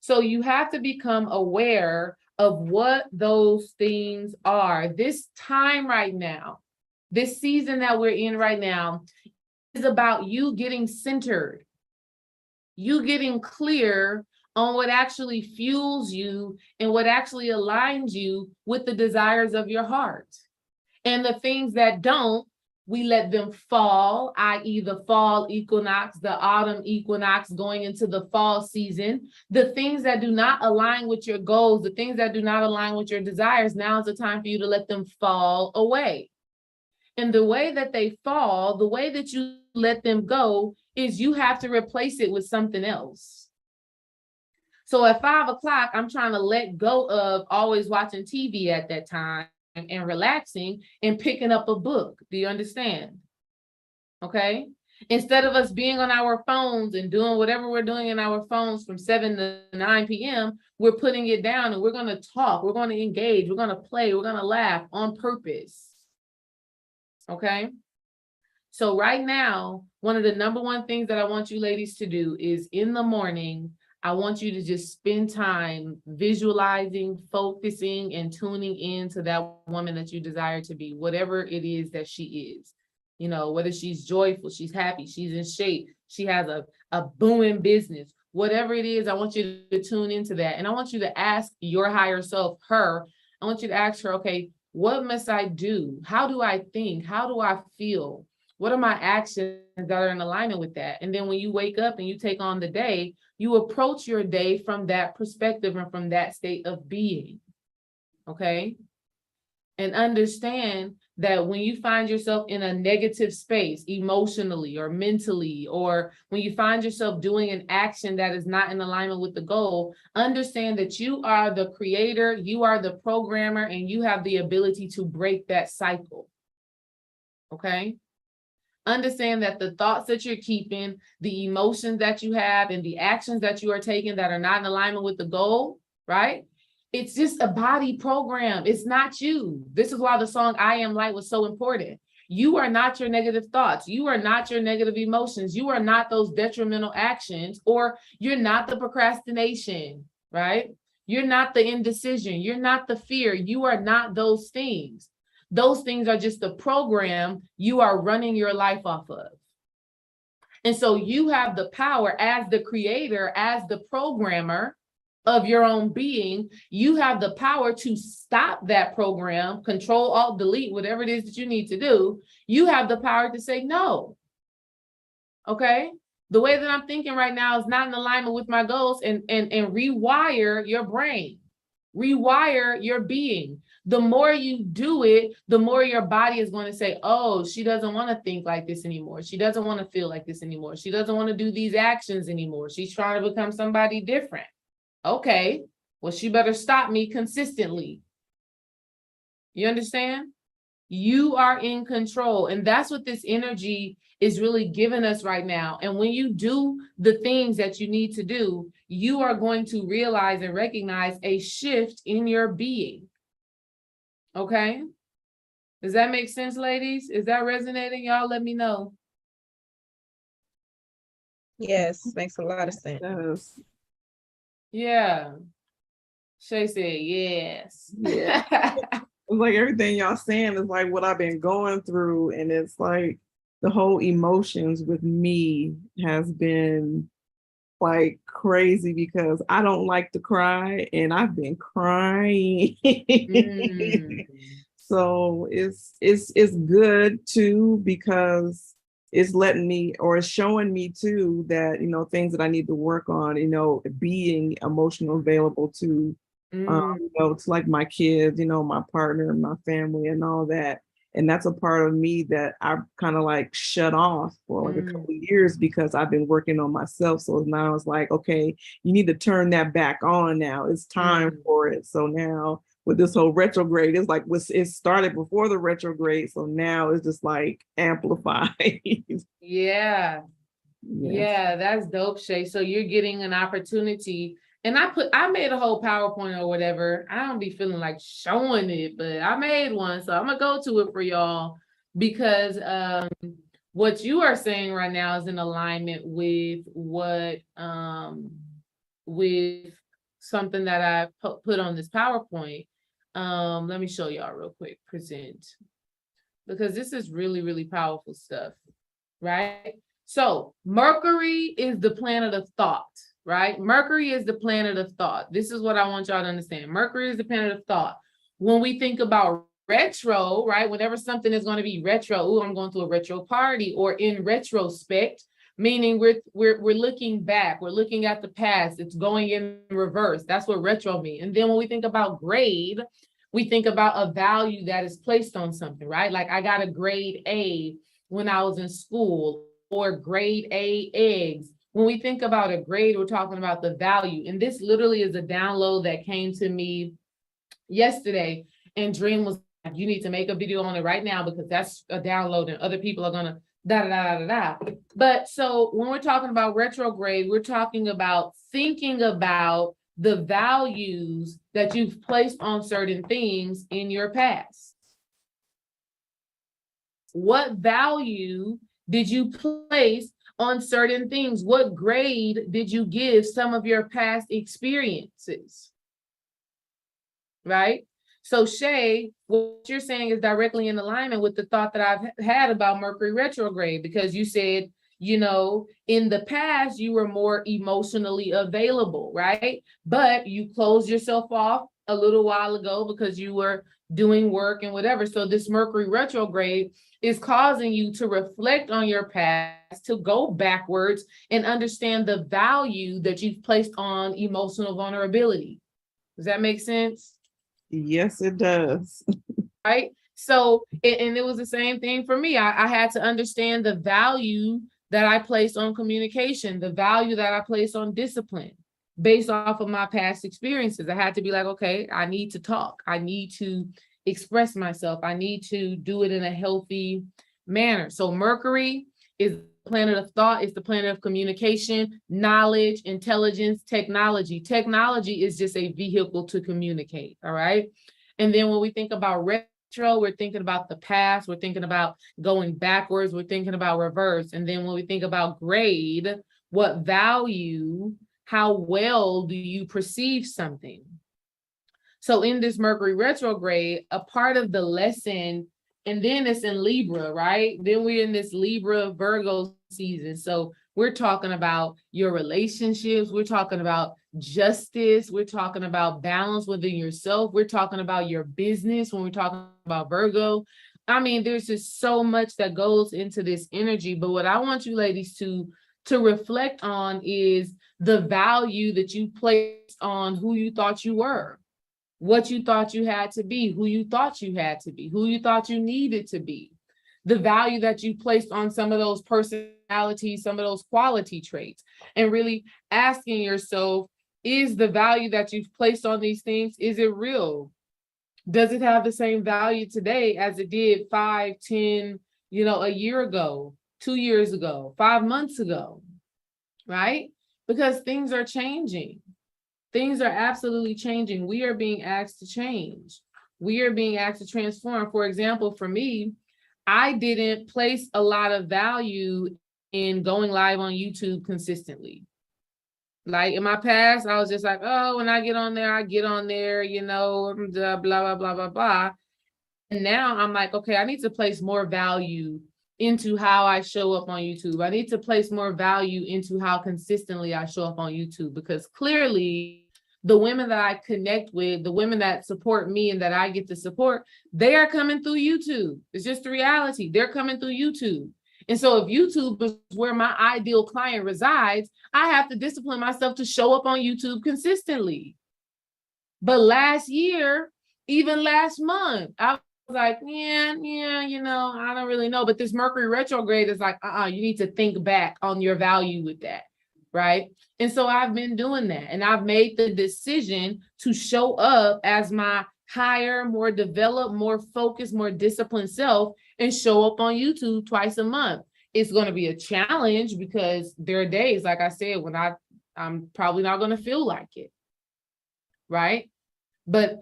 So you have to become aware of what those things are. This time right now, this season that we're in right now, is about you getting centered. You getting clear on what actually fuels you and what actually aligns you with the desires of your heart. And the things that don't, We let them fall, i.e. the fall equinox, the autumn equinox, going into the fall season. The things that do not align with your goals, the things that do not align with your desires, now is the time for you to let them fall away. And the way that they fall, the way that you let them go, is you have to replace it with something else. So at 5 o'clock, I'm trying to let go of always watching TV at that time and relaxing and picking up a book. Do you understand? Okay. Instead of us being on our phones and doing whatever we're doing in our phones from 7 to 9 p.m., we're putting it down and we're going to talk. We're going to engage. We're going to play. We're going to laugh on purpose. Okay. So right now, one of the number one things that I want you ladies to do is in the morning, I want you to just spend time visualizing, focusing, and tuning in to that woman that you desire to be, whatever it is that she is. You know, whether she's joyful, she's happy, she's in shape, she has a booming business, whatever it is, I want you to tune into that. And I want you to ask your higher self, I want you to ask her, okay, what must I do? How do I think? How do I feel? What are my actions that are in alignment with that? And then when you wake up and you take on the day, you approach your day from that perspective and from that state of being. Okay? And understand that when you find yourself in a negative space, emotionally or mentally, or when you find yourself doing an action that is not in alignment with the goal, understand that you are the creator, you are the programmer, and you have the ability to break that cycle. Okay? Understand that the thoughts that you're keeping, the emotions that you have, and the actions that you are taking that are not in alignment with the goal, right? It's just a body program. It's not you. This is why the song I Am Light was so important. You are not your negative thoughts. You are not your negative emotions. You are not those detrimental actions, or you're not the procrastination, right? You're not the indecision. You're not the fear. You are not those things. Those things are just the program you are running your life off of. And so you have the power as the creator, as the programmer of your own being. You have the power to stop that program, Control, Alt, Delete, whatever it is that you need to do. You have the power to say no. Okay? The way that I'm thinking right now is not in alignment with my goals, and rewire your brain, rewire your being. The more you do it, the more your body is going to say, oh, she doesn't want to think like this anymore. She doesn't want to feel like this anymore. She doesn't want to do these actions anymore. She's trying to become somebody different. Okay, well, she better stop me consistently. You understand? You are in control. And that's what this energy is really giving us right now. And when you do the things that you need to do, you are going to realize and recognize a shift in your being. Okay? Does that make sense, ladies? Is that resonating? Y'all let me know. Yes, makes a lot of sense. Yes. Yeah. Shay said yes. Yeah. It's like everything y'all saying is like what I've been going through, and it's like the whole emotions with me has been like crazy because I don't like to cry, and I've been crying. So it's good too, because it's letting me, or it's showing me too, that, you know, things that I need to work on, you know, being emotional available to, you know, to like my kids, you know, my partner, my family, and all that. And that's a part of me that I've kind of like shut off for like a couple of years because I've been working on myself. So now it's like, okay, you need to turn that back on now. It's time for it. So now with this whole retrograde, it's like it started before the retrograde. So now it's just like amplified. Yeah. Yeah, that's dope, Shay. So you're getting an opportunity. And I made a whole PowerPoint or whatever. I don't be feeling like showing it, but I made one. So I'm gonna go to it for y'all, because what you are saying right now is in alignment with what with something that I put on this PowerPoint. Let me show y'all real quick, present, because this is really, really powerful stuff, right? So Mercury is the planet of thought. Right? Mercury is the planet of thought. This is what I want y'all to understand. Mercury is the planet of thought. When we think about retro, right? Whenever something is going to be retro, oh, I'm going to a retro party, or in retrospect, meaning we're looking back, we're looking at the past, it's going in reverse. That's what retro means. And then when we think about grade, we think about a value that is placed on something, right? Like I got a grade A when I was in school, or grade A eggs. When we think about a grade, we're talking about the value. And this literally is a download that came to me yesterday. And Dream was like, you need to make a video on it right now, because that's a download and other people are gonna da da da da da. But so when we're talking about retrograde, we're talking about thinking about the values that you've placed on certain things in your past. What value did you place on certain things? What grade did you give some of your past experiences? Right? So Shay, what you're saying is directly in alignment with the thought that I've had about Mercury retrograde, because you said, you know, in the past, you were more emotionally available, right? But you closed yourself off a little while ago because you were doing work and whatever. So this Mercury retrograde is causing you to reflect on your past, to go backwards and understand the value that you've placed on emotional vulnerability. Does that make sense? Yes, it does. Right? So, and it was the same thing for me. I had to understand the value that I place on communication, the value that I place on discipline based off of my past experiences. I had to be like, okay, I need to talk. I need to express myself. I need to do it in a healthy manner. So Mercury is the planet of thought. It's the planet of communication, knowledge, intelligence, technology. Technology is just a vehicle to communicate. All right. And then when we think about retro, we're thinking about the past. We're thinking about going backwards. We're thinking about reverse. And then when we think about grade, what value, how well do you perceive something? So in this Mercury retrograde, a part of the lesson, and then it's in Libra, right? Then we're in this Libra Virgo season. So we're talking about your relationships. We're talking about justice. We're talking about balance within yourself. We're talking about your business when we're talking about Virgo. I mean, there's just so much that goes into this energy. But what I want you ladies to reflect on is the value that you placed on who you thought you were, what you thought you had to be, who you thought you had to be, who you thought you needed to be, the value that you placed on some of those personalities, some of those quality traits, and really asking yourself, is the value that you've placed on these things, is it real? Does it have the same value today as it did 5, 10, a year ago, 2 years ago, 5 months ago, right? Because things are changing. Things are absolutely changing. We are being asked to change. We are being asked to transform. For example, for me, I didn't place a lot of value in going live on YouTube consistently. Like in my past, I was just like, oh, when I get on there, blah, blah, blah, blah, blah. And now I'm like, okay, I need to place more value into how I show up on YouTube. I need to place more value into how consistently I show up on YouTube, because clearly the women that I connect with, the women that support me and that I get to support, they are coming through YouTube. It's just the reality. They're coming through YouTube. And so if YouTube is where my ideal client resides, I have to discipline myself to show up on YouTube consistently. But last year, even last month, I was like, I don't really know. But this Mercury retrograde is like, you need to think back on your value with that, right? And so I've been doing that. And I've made the decision to show up as my higher, more developed, more focused, more disciplined self, and show up on YouTube twice a month. It's going to be a challenge because there are days, like I said, when I'm probably not going to feel like it, right? But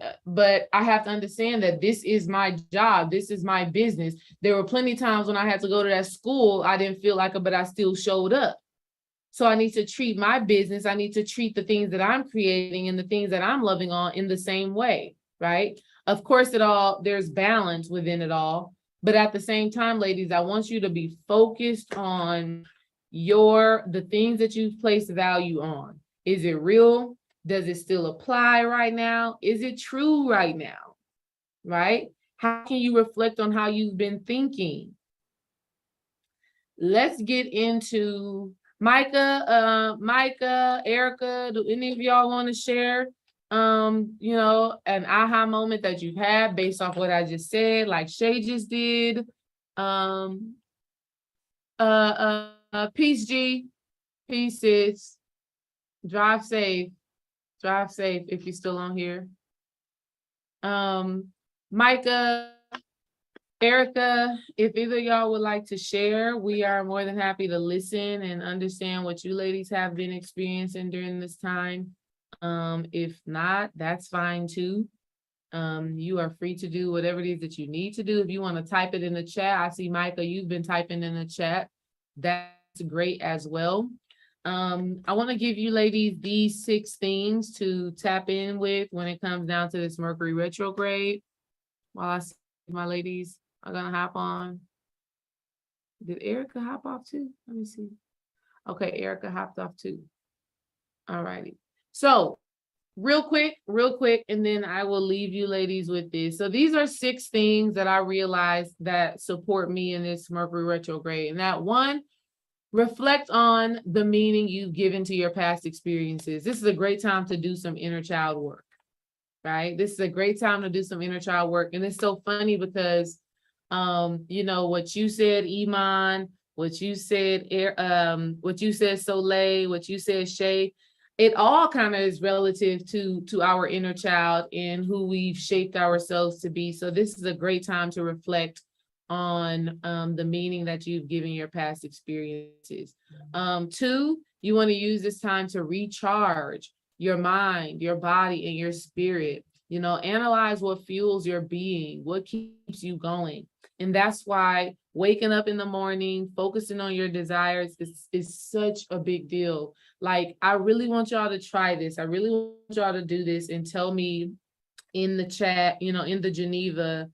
I have to understand that this is my job. This is my business. There were plenty of times when I had to go to that school, I didn't feel like it, but I still showed up. So I need to treat my business. I need to treat the things that I'm creating and the things that I'm loving on in the same way, right? Of course, there's balance within it all. But at the same time, ladies, I want you to be focused on the things that you've placed value on. Is it real? Does it still apply right now? Is it true right now? Right? How can you reflect on how you've been thinking? Let's get into Micah, Erica, do any of y'all want to share an aha moment that you've had based off what I just said, like Shay just did? Peace G, peace sis, drive safe if you're still on here. Micah, Erica, if either of y'all would like to share, we are more than happy to listen and understand what you ladies have been experiencing during this time. If not, that's fine too. You are free to do whatever it is that you need to do. If you want to type it in the chat, I see Micah, you've been typing in the chat. That's great as well. I want to give you ladies these 6 things to tap in with when it comes down to this Mercury retrograde. While I see my ladies are gonna hop on. Did Erica hop off too? Let me see. Okay, Erica hopped off too. All righty. So real quick, and then I will leave you ladies with this. So these are 6 things that I realized that support me in this Mercury retrograde. And that one, reflect on the meaning you've given to your past experiences. This is a great time to do some inner child work, right? This is a great time to do some inner child work. And it's so funny because what you said, Iman, what you said, Soleil, what you said, Shay, it all kind of is relative to our inner child and who we've shaped ourselves to be. So this is a great time to reflect on the meaning that you've given your past experiences. 2, you want to use this time to recharge your mind, your body, and your spirit. Analyze what fuels your being, what keeps you going. And that's why waking up in the morning, focusing on your desires is such a big deal. Like, I really want y'all to try this. I really want y'all to do this and tell me in the chat, in the Geneva,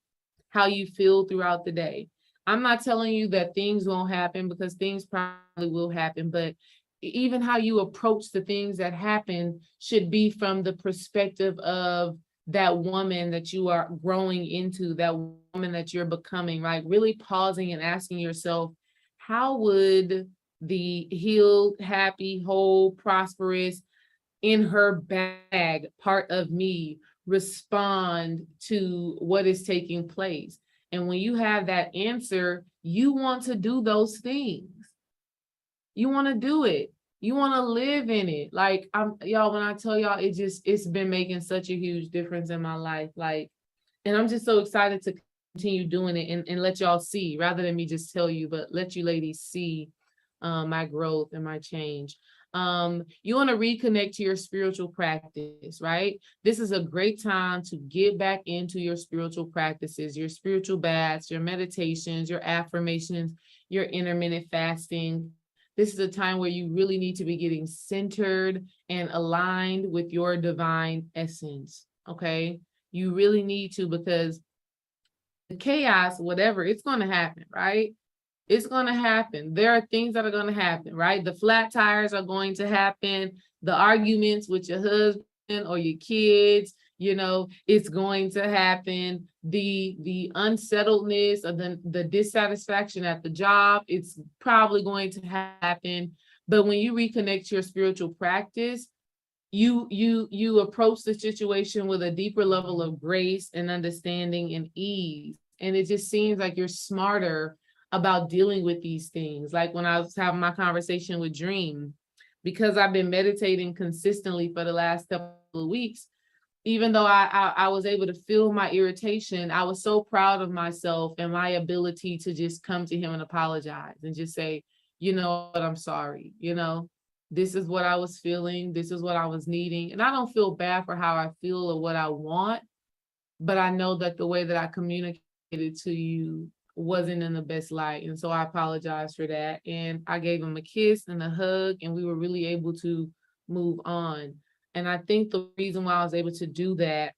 how you feel throughout the day. I'm not telling you that things won't happen, because things probably will happen, but even how you approach the things that happen should be from the perspective of that woman that you are growing into, that woman that you're becoming, like really pausing and asking yourself, how would the healed, happy, whole, prosperous, in her bag part of me respond to what is taking place? And when you have that answer, you want to do those things. You want to do it. You want to live in it. Like, y'all, when I tell y'all, it's been making such a huge difference in my life. Like, and I'm just so excited to continue doing it and let y'all see, rather than me just tell you, but let you ladies see my growth and my change. You want to reconnect to your spiritual practice, right? This is a great time to get back into your spiritual practices, your spiritual baths, your meditations, your affirmations, your intermittent fasting. This is a time where you really need to be getting centered and aligned with your divine essence, okay? You really need to, because the chaos, whatever, it's going to happen, right? It's going to happen. There are things that are going to happen, right? The flat tires are going to happen. The arguments with your husband or your kids, it's going to happen. The unsettledness or the dissatisfaction at the job, it's probably going to happen. But when you reconnect to your spiritual practice, you approach the situation with a deeper level of grace and understanding and ease. And it just seems like you're smarter about dealing with these things. Like when I was having my conversation with Dream, because I've been meditating consistently for the last couple of weeks, even though I was able to feel my irritation, I was so proud of myself and my ability to just come to him and apologize and just say, you know what, I'm sorry. This is what I was feeling. This is what I was needing. And I don't feel bad for how I feel or what I want, but I know that the way that I communicated to you wasn't in the best light. And so I apologize for that. And I gave him a kiss and a hug, and we were really able to move on. And I think the reason why I was able to do that,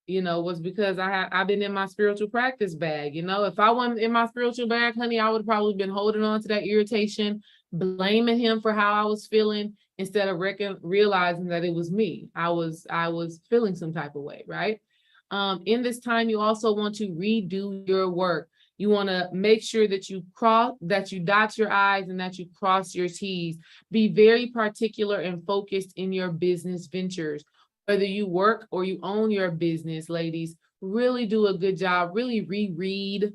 was because I've been in my spiritual practice bag. If I wasn't in my spiritual bag, honey, I would have probably been holding on to that irritation, blaming him for how I was feeling, instead of realizing that it was me. I was feeling some type of way, right? In this time, you also want to redo your work. You want to make sure that you dot your I's and that you cross your T's. Be very particular and focused in your business ventures. Whether you work or you own your business, ladies, really do a good job. Really reread,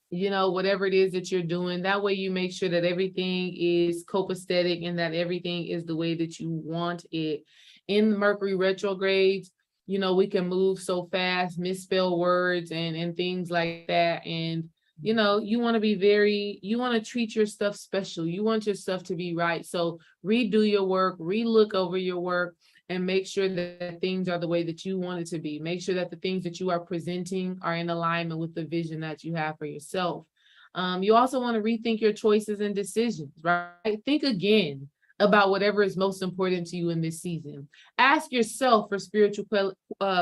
whatever it is that you're doing. That way you make sure that everything is copacetic and that everything is the way that you want it. In Mercury retrogrades, we can move so fast, misspell words and things like that. And, you want to treat your stuff special. You want your stuff to be right. So redo your work, relook over your work, and make sure that things are the way that you want it to be. Make sure that the things that you are presenting are in alignment with the vision that you have for yourself. You also want to rethink your choices and decisions, right? Think again about whatever is most important to you in this season. Ask yourself for spiritual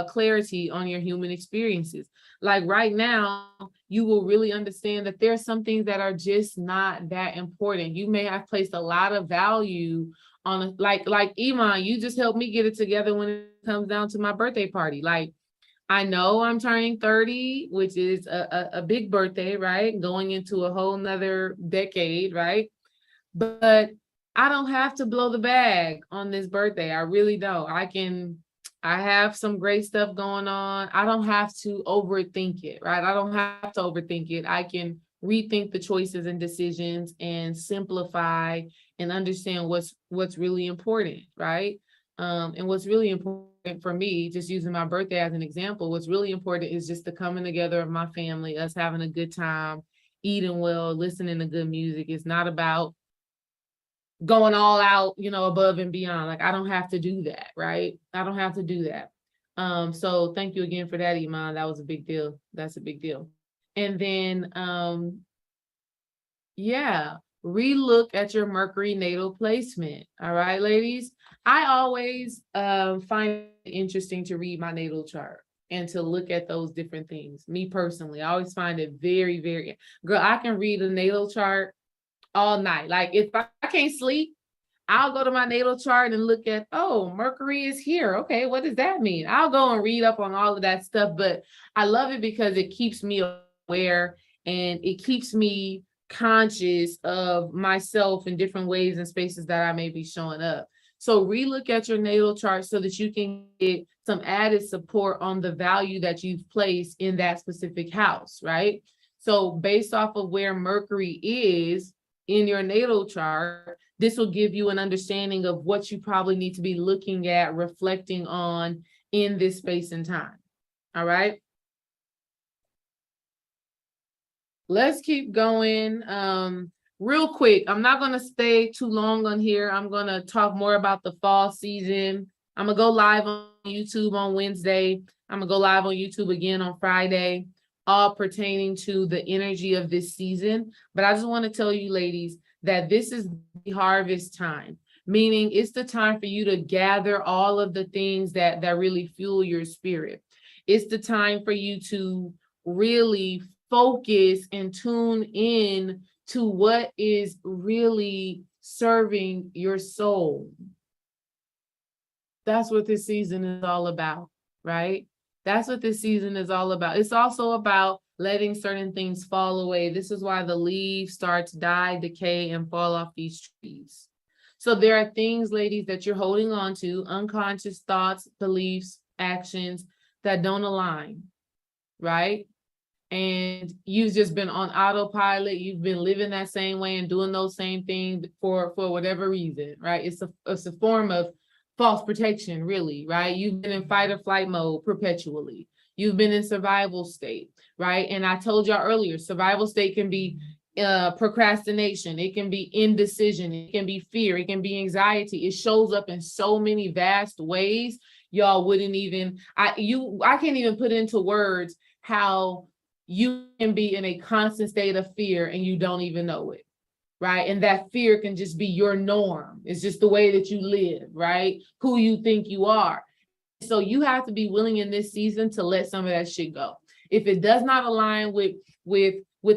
clarity on your human experiences. Like right now, you will really understand that there are some things that are just not that important. You may have placed a lot of value on like Iman, you just helped me get it together when it comes down to my birthday party. Like, I know I'm turning 30, which is a big birthday, right? Going into a whole nother decade, right? But I don't have to blow the bag on this birthday. I really don't. I have some great stuff going on. I don't have to overthink it, right? I don't have to overthink it. I can rethink the choices and decisions and simplify and understand what's really important, right? And what's really important for me, just using my birthday as an example, what's really important is just the coming together of my family, us having a good time, eating well, listening to good music. It's not about going all out, above and beyond. Like, I don't have to do that, right? I don't have to do that. So thank you again for that, Iman. That was a big deal. That's a big deal. And then, relook at your Mercury natal placement. All right, ladies. I always find it interesting to read my natal chart and to look at those different things. Me personally, I always find it very, very, girl, I can read a natal chart all night. Like, if I can't sleep, I'll go to my natal chart and look at, oh, Mercury is here. Okay, what does that mean? I'll go and read up on all of that stuff, but I love it because it keeps me aware and it keeps me conscious of myself in different ways and spaces that I may be showing up. So relook at your natal chart so that you can get some added support on the value that you've placed in that specific house, right? So based off of where Mercury is in your natal chart, this will give you an understanding of what you probably need to be looking at, reflecting on in this space and time. All right. Let's keep going. Real quick, I'm not going to stay too long on here. I'm going to talk more about the fall season. I'm going to go live on YouTube on Wednesday. I'm going to go live on YouTube again on Friday, all pertaining to the energy of this season. But I just want to tell you, ladies, that this is the harvest time, meaning it's the time for you to gather all of the things that really fuel your spirit. It's the time for you to really focus and tune in to what is really serving your soul. That's what this season is all about, right? That's what this season is all about. It's also about letting certain things fall away. This is why the leaves start to die, decay, and fall off these trees. So there are things, ladies, that you're holding on to, unconscious thoughts, beliefs, actions that don't align, right? And you've just been on autopilot. You've been living that same way and doing those same things for whatever reason, right? It's a form of false protection, really, right? You've been in fight or flight mode perpetually. You've been in survival state, right? And I told y'all earlier, survival state can be procrastination. It can be indecision. It can be fear. It can be anxiety. It shows up in so many vast ways. Y'all wouldn't even, I can't even put into words how you can be in a constant state of fear and you don't even know it, right? And that fear can just be your norm. It's just the way that you live, right? Who you think you are. So you have to be willing in this season to let some of that shit go. If it does not align with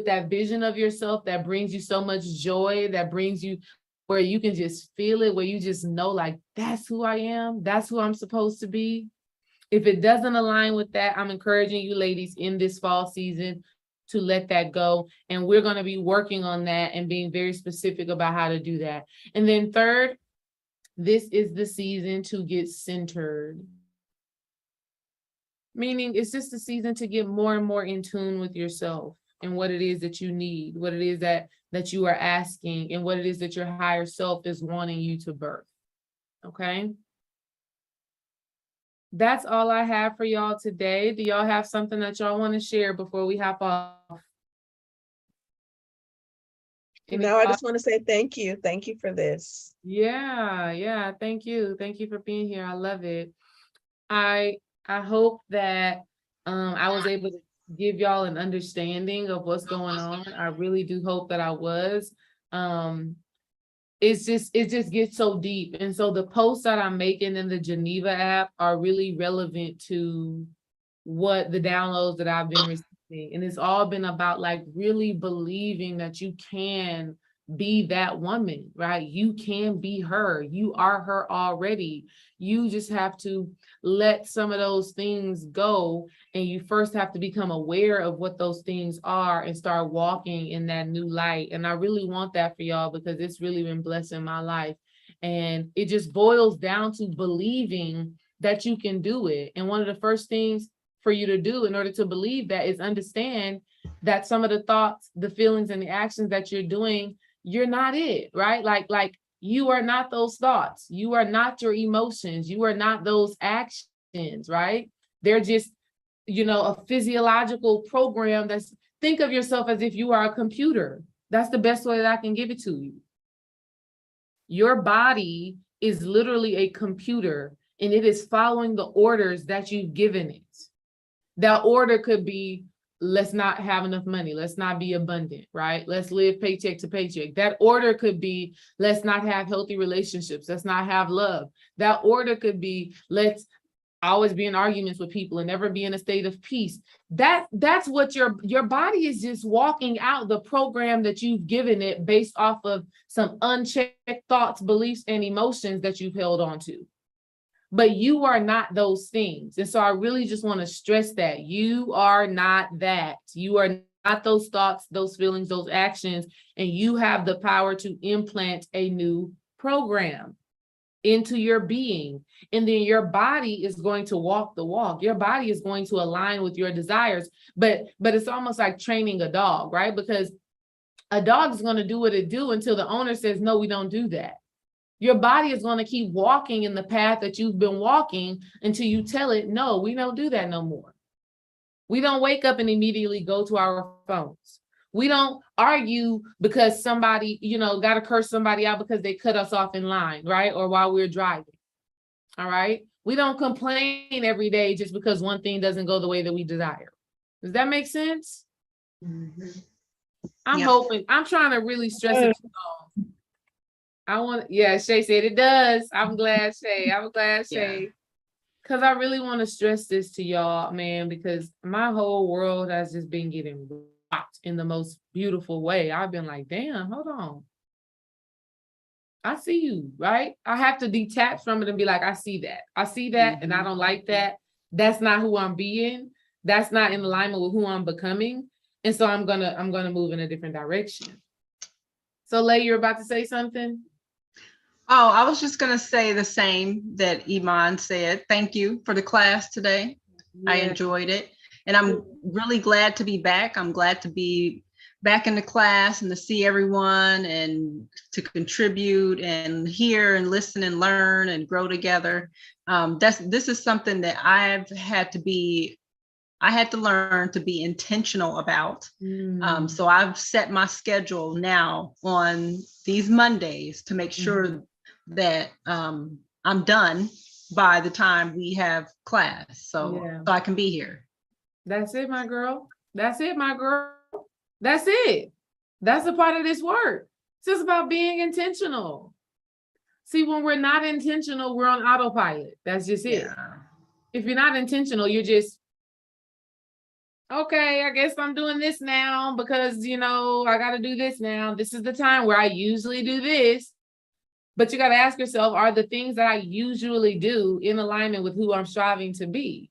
that vision of yourself that brings you so much joy, that brings you where you can just feel it, where you just know, like, that's who I am, that's who I'm supposed to be, If it doesn't align with that, I'm encouraging you ladies in this fall season to let that go. And we're going to be working on that and being very specific about how to do that. And then third, this is the season to get centered. Meaning it's just a season to get more and more in tune with yourself and what it is that you need, what it is that you are asking, and what it is that your higher self is wanting you to birth. Okay? That's all I have for y'all today. Do y'all have something that y'all want to share before we hop off? No, I just want to say thank you. Thank you for this. Yeah. Thank you. Thank you for being here. I love it. I hope that I was able to give y'all an understanding of what's going on. I really do hope that I was. It just gets so deep. And so the posts that I'm making in the Geneva app are really relevant to what the downloads that I've been receiving. And it's all been about like really believing that you can be that woman, right? You can be her. You are her already. You just have to let some of those things go. And you first have to become aware of what those things are and start walking in that new light. And I really want that for y'all because it's really been blessing my life. And it just boils down to believing that you can do it. And one of the first things for you to do in order to believe that is understand that some of the thoughts, the feelings, and the actions that you're doing, you're not it, right? Like you are not those thoughts. You are not your emotions. You are not those actions, right? They're just, a physiological program that's, think of yourself as if you are a computer. That's the best way that I can give it to you. Your body is literally a computer and it is following the orders that you've given it. That order could be, let's not have enough money. Let's not be abundant, right? Let's live paycheck to paycheck. That order could be, let's not have healthy relationships. Let's not have love. That order could be, let's always be in arguments with people and never be in a state of peace. That's what your body is just walking out the program that you've given it based off of some unchecked thoughts, beliefs, and emotions that you've held on to. But you are not those things. And so I really just want to stress that you are not that. You are not those thoughts, those feelings, those actions, and you have the power to implant a new program into your being. And then your body is going to walk the walk. Your body is going to align with your desires. But it's almost like training a dog, right? Because a dog is going to do what it do until the owner says, no, we don't do that. Your body is going to keep walking in the path that you've been walking until you tell it, no, we don't do that no more. We don't wake up and immediately go to our phones. We don't argue because somebody, got to curse somebody out because they cut us off in line, right? Or while we're driving. All right. We don't complain every day just because one thing doesn't go the way that we desire. Does that make sense? Mm-hmm. I'm hoping, I'm trying to really stress it. Shay said it does. I'm glad, Shay. Because I really want to stress this to y'all, man, because my whole world has just been getting rocked in the most beautiful way. I've been like, damn, hold on. I see you, right? I have to detach from it and be like, I see that. And I don't like that. That's not who I'm being. That's not in alignment with who I'm becoming. And so I'm gonna move in a different direction. So Lay, you're about to say something? Oh, I was just going to say the same that Iman said. Thank you for the class today. Yeah. I enjoyed it. And I'm really glad to be back. I'm glad to be back in the class and to see everyone and to contribute and hear and listen and learn and grow together. This is something that I had to learn to be intentional about. So I've set my schedule now on these Mondays to make sure that I'm done by the time we have class. So I can be here. That's it, my girl. That's it. That's a part of this work. It's just about being intentional. See, when we're not intentional, we're on autopilot. That's just it. Yeah. If you're not intentional, you're just, okay, I guess I'm doing this now because, I got to do this now. This is the time where I usually do this. But you got to ask yourself, are the things that I usually do in alignment with who I'm striving to be?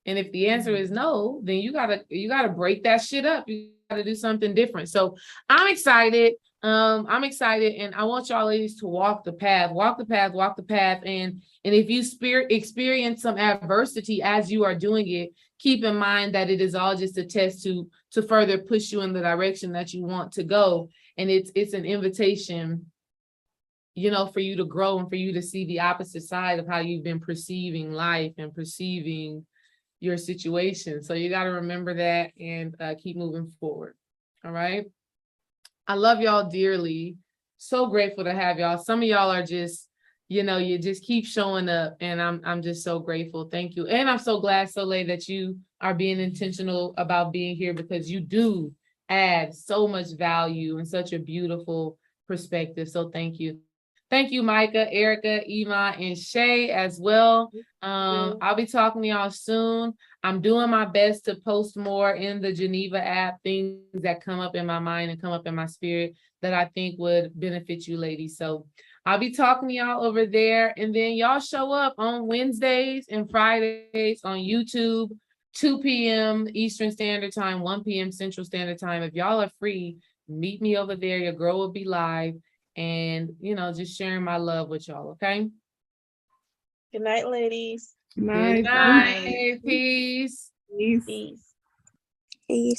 And if the answer is no, then you gotta break that shit up. You gotta do something different. So I'm excited. I'm excited, and I want y'all ladies to walk the path, walk the path, walk the path. And if you experience some adversity as you are doing it, keep in mind that it is all just a test to further push you in the direction that you want to go. And it's an invitation, you know, for you to grow and for you to see the opposite side of how you've been perceiving life and perceiving your situation. So you got to remember that and keep moving forward. All right. I love y'all dearly. So grateful to have y'all. Some of y'all are just, you know, you just keep showing up, and I'm just so grateful. Thank you. And I'm so glad, Soleil, that you are being intentional about being here, because you do add so much value and such a beautiful perspective. So thank you. Thank you, Micah, Erica, Ima, and Shay as well. I'll be talking to y'all soon. I'm doing my best to post more in the Geneva app, things that come up in my mind and come up in my spirit that I think would benefit you ladies. So I'll be talking to y'all over there. And then y'all show up on Wednesdays and Fridays on YouTube, 2 p.m. Eastern Standard Time, 1 p.m. Central Standard Time. If y'all are free, meet me over there. Your girl will be live. And, you know, just sharing my love with y'all, okay? Good night, ladies. Good Good night. night. Peace. Peace. Peace. Peace.